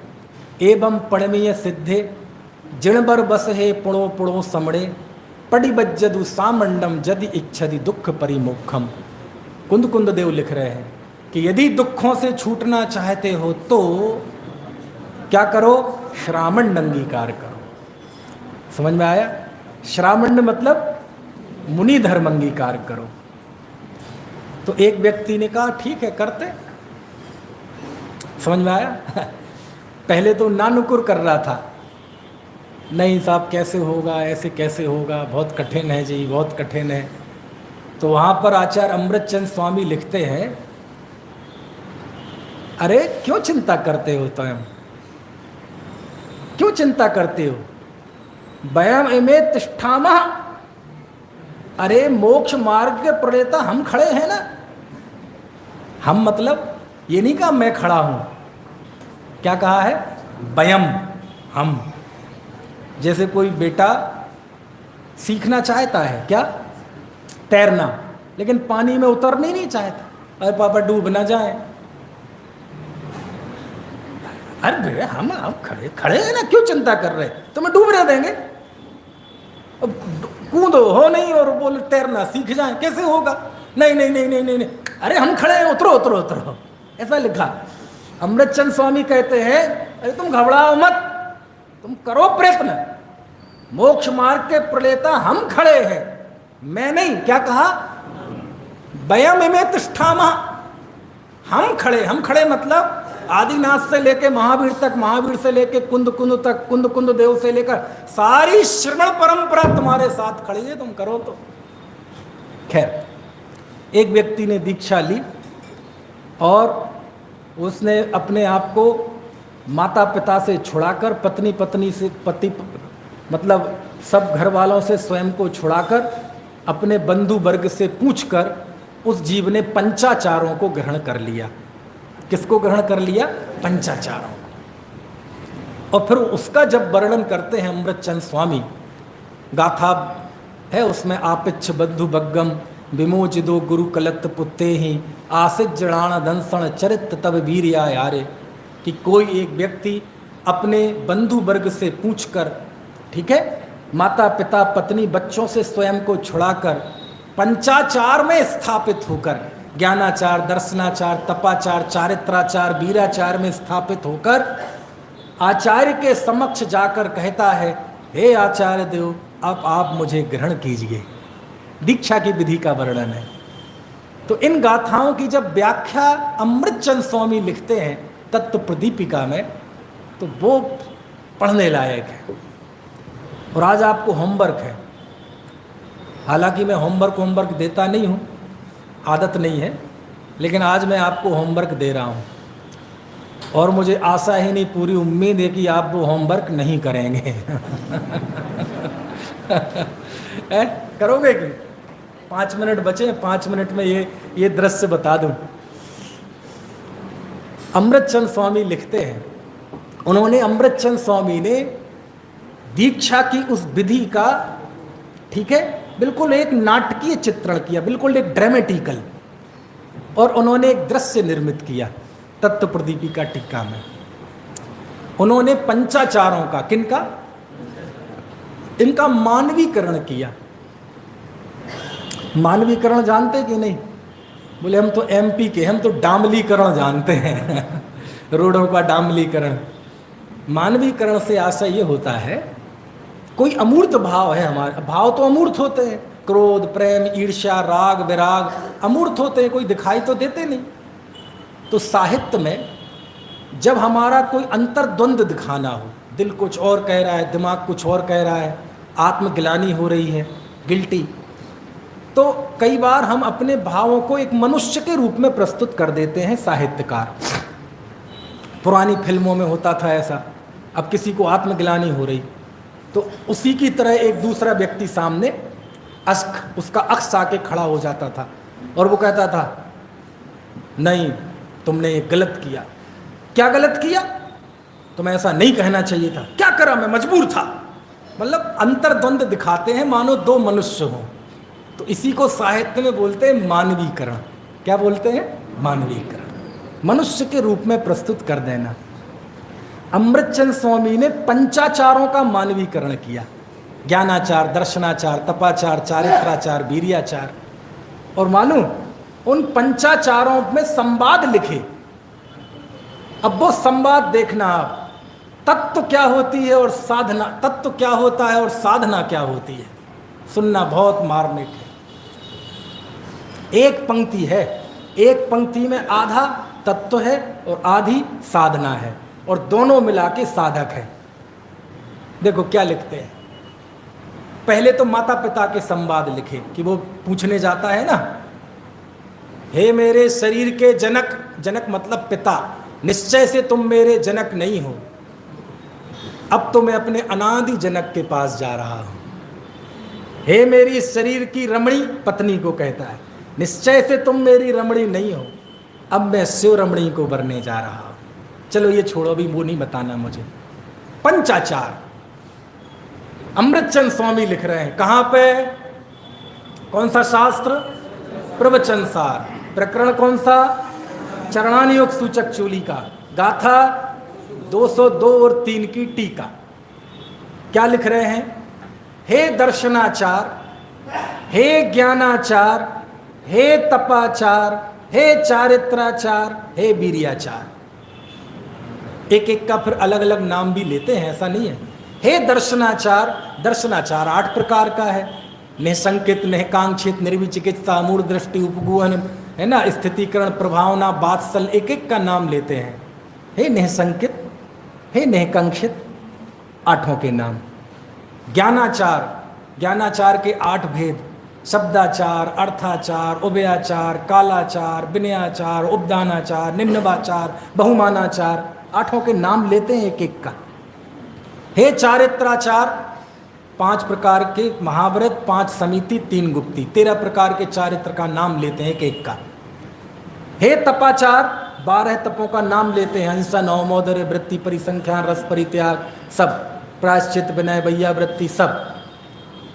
एवं पणमीय सिद्धे जिणबर बस हे पुणो पुणो समणे पड़ी बज्जदु सामंडम जदि इच्छति दुख परिमोक्षम। कुंद कुंद देव लिख रहे हैं कि यदि दुखों से छूटना चाहते हो तो क्या करो? श्रामंड अंगीकार करो। समझ में आया? श्रामंड मतलब मुनि धर्म अंगीकार करो। तो एक व्यक्ति ने कहा ठीक है करते। समझ में आया? पहले तो नानुकुर कर रहा था, नहीं साहब कैसे होगा, ऐसे कैसे होगा, बहुत कठिन है जी, बहुत कठिन है। तो वहाँ पर आचार्य अमृतचंद स्वामी लिखते हैं, अरे क्यों चिंता करते हो तुम, क्यों चिंता करते हो? वयम इमे तिष्ठामः, अरे मोक्ष मार्ग के प्रणेता हम खड़े हैं ना। हम मतलब ये नहीं कहा मैं खड़ा हूं, क्या कहा है? वयम, हम। जैसे कोई बेटा सीखना चाहता है क्या? तैरना, लेकिन पानी में उतरना ही नहीं चाहता, अरे पापा डूब ना जाए। अरे हम खड़े खड़े हैं ना, क्यों चिंता कर रहे? तुम्हें डूबने देंगे? अब कूदो हो नहीं और बोले तैरना सीख जाए, कैसे होगा? नहीं नहीं नहीं नहीं नहीं, अरे हम खड़े हैं, उतरो उतरो उतरो। ऐसा लिखा। अमृतचंद स्वामी कहते हैं, अरे तुम घबराओ मत, तुम करो प्रयत्न, मोक्ष मार्ग के प्रलेता हम खड़े हैं, मैं नहीं। क्या कहा? वयम इमे तिष्ठामः, हम खड़े मतलब आदिनाथ से लेके महावीर तक, महावीर से लेके कुंद कुंद तक, कुंद कुंद देव से लेकर सारी श्रवण परंपरा तुम्हारे साथ खड़ी है, तुम करो तो। खैर, एक व्यक्ति ने दीक्षा ली और उसने अपने आप को माता पिता से छुड़ाकर, पत्नी से, पति मतलब सब घर वालों से स्वयं को छुड़ाकर, अपने बंधु वर्ग से पूछकर उस जीव ने पंचाचारों को ग्रहण कर लिया। किसको ग्रहण कर लिया? पंचाचारों को। और फिर उसका जब वर्णन करते हैं अमृतचंद स्वामी, गाथा है उसमें, आपिच्छ बद्धु बग्गम विमोचिदो गुरु कलक्त पुत्ते ही आसित जड़ाण दंसण चरित तब वीर यारे, कि कोई एक व्यक्ति अपने बंधु वर्ग से पूछकर, ठीक है, माता पिता पत्नी बच्चों से स्वयं को छुड़ाकर पंचाचार में स्थापित होकर, ज्ञानाचार, दर्शनाचार, तपाचार, चारित्राचार, वीराचार में स्थापित होकर आचार्य के समक्ष जाकर कहता है, हे आचार्य देव, अब आप मुझे ग्रहण कीजिए। दीक्षा की विधि का वर्णन है। तो इन गाथाओं की जब व्याख्या अमृतचंद स्वामी लिखते हैं तत्व प्रदीपिका में, तो वो पढ़ने लायक है। और आज आपको होमवर्क है, हालांकि मैं होमवर्क देता नहीं हूँ, आदत नहीं है, लेकिन आज मैं आपको होमवर्क दे रहा हूँ और मुझे आशा ही नहीं, पूरी उम्मीद है कि आप वो होमवर्क नहीं करेंगे। करोगे कि? 5 मिनट बचे, 5 मिनट में ये दृश्य बता दूं। अमृतचंद स्वामी लिखते हैं, उन्होंने, अमृतचंद स्वामी ने दीक्षा की उस विधि का, ठीक है, बिल्कुल एक नाटकीय चित्रण किया, बिल्कुल एक ड्रामेटिकल, और उन्होंने एक दृश्य निर्मित किया तत्व प्रदीपिका टीका में। उन्होंने पंचाचारों का, किनका? इनका मानवीकरण किया। मानवीकरण जानते कि नहीं? बोले हम तो एमपी के, हम तो डामलीकरण जानते हैं। रोडों का डामलीकरण। मानवीकरण से आशय ये होता है, कोई अमूर्त भाव है हमारे, भाव तो अमूर्त होते हैं, क्रोध, प्रेम, ईर्ष्या, राग, विराग अमूर्त होते हैं, कोई दिखाई तो देते नहीं। तो साहित्य में जब हमारा कोई अंतर्द्वंद दिखाना हो, दिल कुछ और कह रहा है, दिमाग कुछ और कह रहा है, आत्मग्लानि हो रही है, गिल्टी, तो कई बार हम अपने भावों को एक मनुष्य के रूप में प्रस्तुत कर देते हैं साहित्यकार। पुरानी फिल्मों में होता था ऐसा। अब किसी को आत्मग्लानि हो रही तो उसी की तरह एक दूसरा व्यक्ति सामने उसका अक्स आके खड़ा हो जाता था और वो कहता था, नहीं तुमने ये गलत किया। क्या गलत किया? तुम्हें ऐसा नहीं कहना चाहिए था। क्या करा? मैं मजबूर था। मतलब अंतर्द्वंद दिखाते हैं मानो दो मनुष्य हों। तो इसी को साहित्य में बोलते हैं मानवीकरण। क्या बोलते हैं? मानवीकरण। मनुष्य के रूप में प्रस्तुत कर देना। अमृतचंद स्वामी ने पंचाचारों का मानवीकरण किया, ज्ञानाचार, दर्शनाचार, तपाचार, चारित्राचार, वीर्याचार। और मालूम, उन पंचाचारों में संवाद लिखे। अब वो संवाद देखना आप, तत्व क्या होती है और साधना, तत्व क्या होता है और साधना क्या होती है, सुनना बहुत मार्मिक है। एक पंक्ति है, एक पंक्ति में आधा तत्व है और आधी साधना है, और दोनों मिला के साधक है। देखो क्या लिखते हैं। पहले तो माता पिता के संवाद लिखे कि वो पूछने जाता है ना, हे मेरे शरीर के जनक, जनक मतलब पिता, निश्चय से तुम मेरे जनक नहीं हो, अब तो मैं अपने अनादि जनक के पास जा रहा हूं। हे मेरी शरीर की रमणी, पत्नी को कहता है, निश्चय से तुम मेरी रमणी नहीं हो, अब मैं शिव रमणी को वरने जा रहा हूं। चलो ये छोड़ो, अभी वो नहीं बताना मुझे। पंचाचार अमृतचंद स्वामी लिख रहे हैं। कहाँ पे? कौन सा शास्त्र? प्रवचन सार। प्रकरण कौन सा? चरणानुयोग सूचक चोली का। गाथा 202 और 3 की टीका। क्या लिख रहे हैं? हे दर्शनाचार, हे ज्ञानाचार, हे तपाचार, हे चारित्राचार, हे वीर्याचार। एक एक का फिर अलग अलग नाम भी लेते हैं, ऐसा नहीं है। हे दर्शनाचार, दर्शनाचार 8 प्रकार का है। निःसंकित, निःकांक्षित, निर्विचिकित्सा, मूढ़ दृष्टि, उपगूहन, है ना, स्थितिकरण, प्रभावना, बात्सल, एक एक का नाम लेते हैं। हे निःसंकित, हे निःकांक्षित, 8 के नाम। ज्ञानाचार, ज्ञानाचार के 8 भेद, शब्दाचार, अर्थाचार, उभयाचार, कालाचार, विनयाचार, उपदानाचार, निम्नवाचार, बहुमानाचार, 8 के नाम लेते हैं एक एक का। हे चारित्राचार, 5 प्रकार के महाव्रत, 5 समिति, 3 गुप्ती, 13 प्रकार के चारित्र का नाम लेते हैं एक एक का। हे तपाचार, 12 तपों का नाम लेते हैं, हिंसा, नवमोदर्य, वृत्ति, परिसंख्यान, रस, परित्याग, सब, प्रायश्चित, विनय, वैयावृत्ति, सब।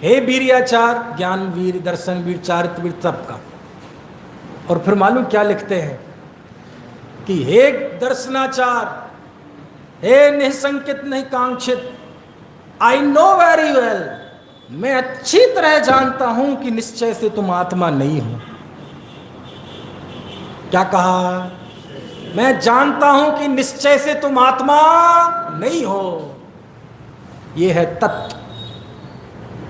हे वीर्याचार, ज्ञान वीर, दर्शन वीर, चारित्र वीर, सब का। और फिर मालूम क्या लिखते हैं कि हे दर्शनाचार, हे निःसंकित, निःकांक्षित, आई नो वेरी वेल, मैं अच्छी तरह जानता हूं कि निश्चय से तुम आत्मा नहीं हो। क्या कहा? मैं जानता हूं कि निश्चय से तुम आत्मा नहीं हो। यह है तत्व।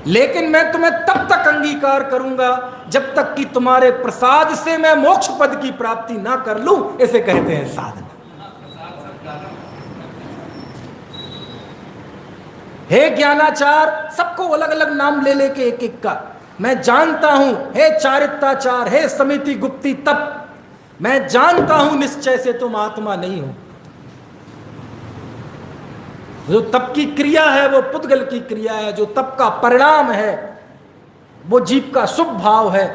लेकिन मैं तुम्हें तब तक अंगीकार करूंगा जब तक कि तुम्हारे प्रसाद से मैं मोक्ष पद की प्राप्ति ना कर लूं। इसे कहते हैं साधना। हे ज्ञानाचार, सबको अलग अलग नाम ले लेके एक एक का मैं जानता हूं। हे चारित्राचार, हे समिति, गुप्ती, तप, मैं जानता हूं निश्चय से तुम आत्मा नहीं हो। जो तप की क्रिया है वो पुद्गल की क्रिया है, जो तप का परिणाम है वो जीव का शुभ भाव है,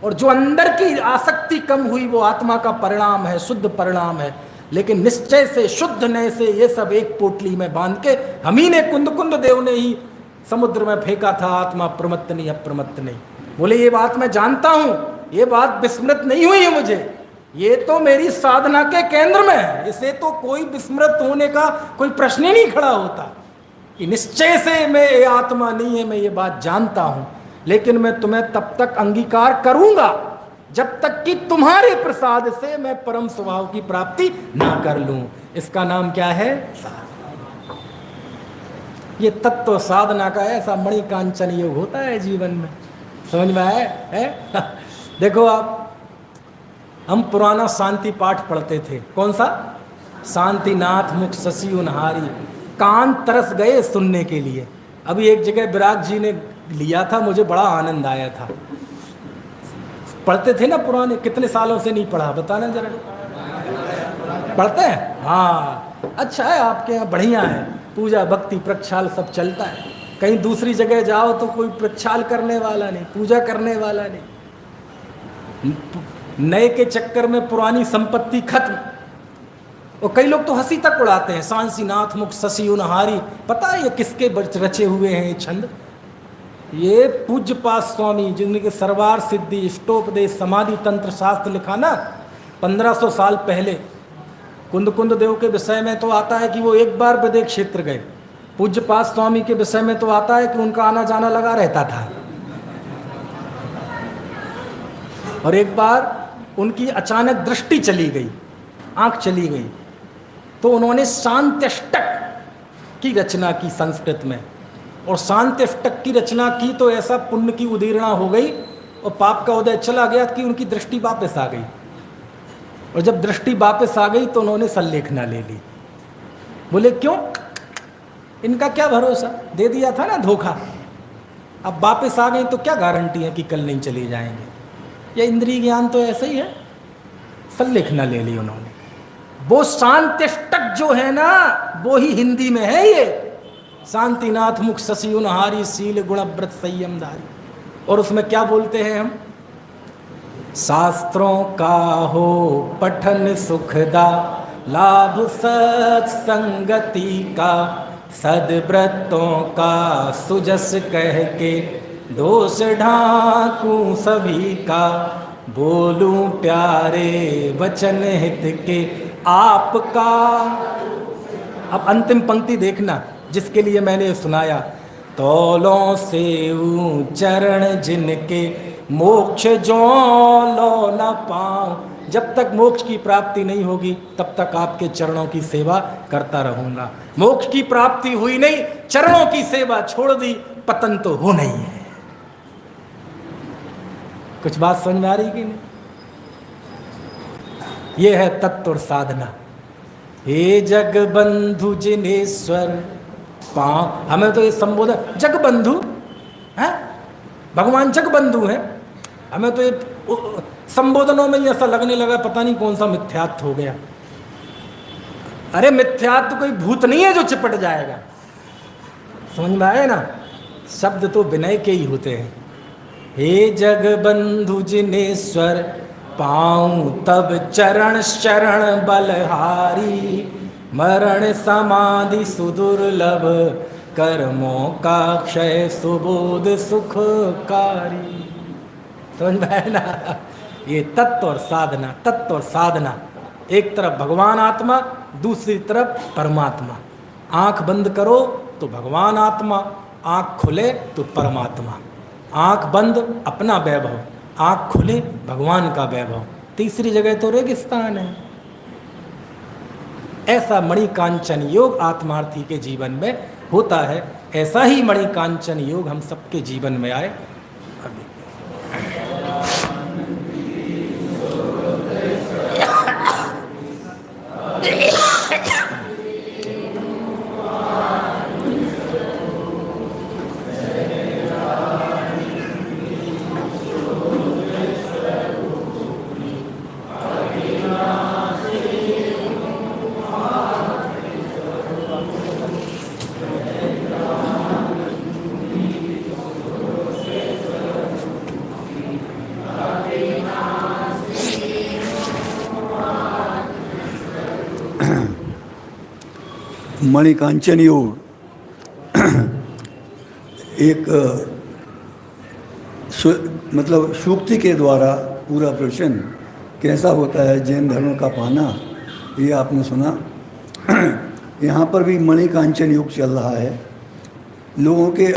और जो अंदर की आसक्ति कम हुई वो आत्मा का परिणाम है, शुद्ध परिणाम है। लेकिन निश्चय से, शुद्ध नय से ये सब एक पोटली में बांध के हम ही ने, कुंद कुंद देव ने ही समुद्र में फेंका था। आत्मा प्रमत्त नहीं, अप्रमत्त नहीं। बोले ये बात मैं जानता हूं, ये बात विस्मृत नहीं हुई है मुझे, ये तो मेरी साधना के केंद्र में है। इसे तो कोई विस्मृत होने का कोई प्रश्न ही नहीं खड़ा होता कि निश्चय से मैं ये आत्मा नहीं है, मैं ये बात जानता हूं। लेकिन मैं तुम्हें तब तक अंगीकार करूंगा जब तक कि तुम्हारे प्रसाद से मैं परम स्वभाव की प्राप्ति ना कर लूं। इसका नाम क्या है? साधना। ये तत्व साधना का ऐसा मणिकांचन योग होता है जीवन में। समझ में आया है? देखो आप, हम पुराना शांति पाठ पढ़ते थे। कौन सा? शांतिनाथ मुख शशि उनहारी, कान तरस गए सुनने के लिए। अभी एक जगह विराग जी ने लिया था, मुझे बड़ा आनंद आया था। पढ़ते थे ना पुराने, कितने सालों से नहीं पढ़ा बताना जरा। पढ़ते हैं? हाँ, अच्छा है, आपके यहाँ बढ़िया है, पूजा भक्ति प्रक्षाल सब चलता है। कहीं दूसरी जगह जाओ तो कोई प्रक्षाल करने वाला नहीं, पूजा करने वाला नहीं। नए के चक्कर में पुरानी संपत्ति खत्म। और कई लोग तो हंसी तक उड़ाते हैं, सांसीनाथ मुख शशि उनहारी। पता है ये किसके रचे हुए हैं ये छंद? ये पूज्यपाद स्वामी, जिनके सरवार सिद्धि, इष्टोपदेश, समाधि तंत्र शास्त्र लिखा ना 1500 साल पहले। कुंद कुंद देव के विषय में तो आता है कि वो एक बार विदेश क्षेत्र गए। पूज्यपाद स्वामी के विषय में तो आता है कि उनका आना जाना लगा रहता था। और एक बार उनकी अचानक दृष्टि चली गई, आंख चली गई, तो उन्होंने शांत्यष्टक की रचना की संस्कृत में। और शांत्यष्टक की रचना की तो ऐसा पुण्य की उदीरणा हो गई और पाप का उदय चला गया कि उनकी दृष्टि वापस आ गई। और जब दृष्टि वापस आ गई तो उन्होंने संलेखना ले ली। बोले क्यों? इनका क्या भरोसा, दे दिया था ना धोखा, अब वापस आ गई तो क्या गारंटी है कि कल नहीं चले जाएंगे। ये इंद्रिय ज्ञान तो ऐसे ही है। संलेखना ले ली उन्होंने। वो शांत्यष्टक जो है ना, वो ही हिंदी में है ये, शांतिनाथ मुख शशि उनहारी, शील गुण व्रत संयमधारी। और उसमें क्या बोलते हैं हम? शास्त्रों का हो पठन सुखदा, लाभ सत्संगति का, सद्व्रतों का सुजस कह के, दोष ढांकूं सभी का, बोलूं प्यारे वचन हित के आपका। अब अंतिम पंक्ति देखना जिसके लिए मैंने सुनाया। तौलों से चरण जिनके, मोक्ष जो लो न पाऊं, जब तक मोक्ष की प्राप्ति नहीं होगी तब तक आपके चरणों की सेवा करता रहूंगा। मोक्ष की प्राप्ति हुई नहीं, चरणों की सेवा छोड़ दी, पतन तो हो नहीं है। कुछ बात समझ में आ रही कि नहीं? यह है तत्व और साधना। हे जग बंधु जिनेश्वर पाँव, हमें तो ये संबोधन जग बंधु है, भगवान जग बंधु है। हमें तो ये संबोधनों में ऐसा लगने लगा पता नहीं कौन सा मिथ्यात्व हो गया। अरे मिथ्यात्व कोई भूत नहीं है जो चिपट जाएगा, समझ में आए ना? शब्द तो विनय के ही होते हैं। हे जग बंधु जिनेश्वर पाऊं तब चरण शरण बलहारी, मरण समाधि सुदुर्लभ कर्मों का क्षय सुबोध सुखकारी। समझ में आया ना? ये तत्व और साधना, तत्व और साधना। एक तरफ भगवान आत्मा, दूसरी तरफ परमात्मा। आंख बंद करो तो भगवान आत्मा, आंख खुले तो परमात्मा। आंख बंद अपना वैभव, आंख खुले भगवान का वैभव। तीसरी जगह तो रेगिस्तान है। ऐसा मणिकांचन योग आत्मार्थी के जीवन में होता है। ऐसा ही मणिकांचन योग हम सबके जीवन में आए। मणिकांचन योग एक मतलब सूक्ति के द्वारा पूरा प्रवचन कैसा होता है जैन धर्म का पाना, ये आपने सुना। यहाँ पर भी मणिकांचन योग चल रहा है। लोगों के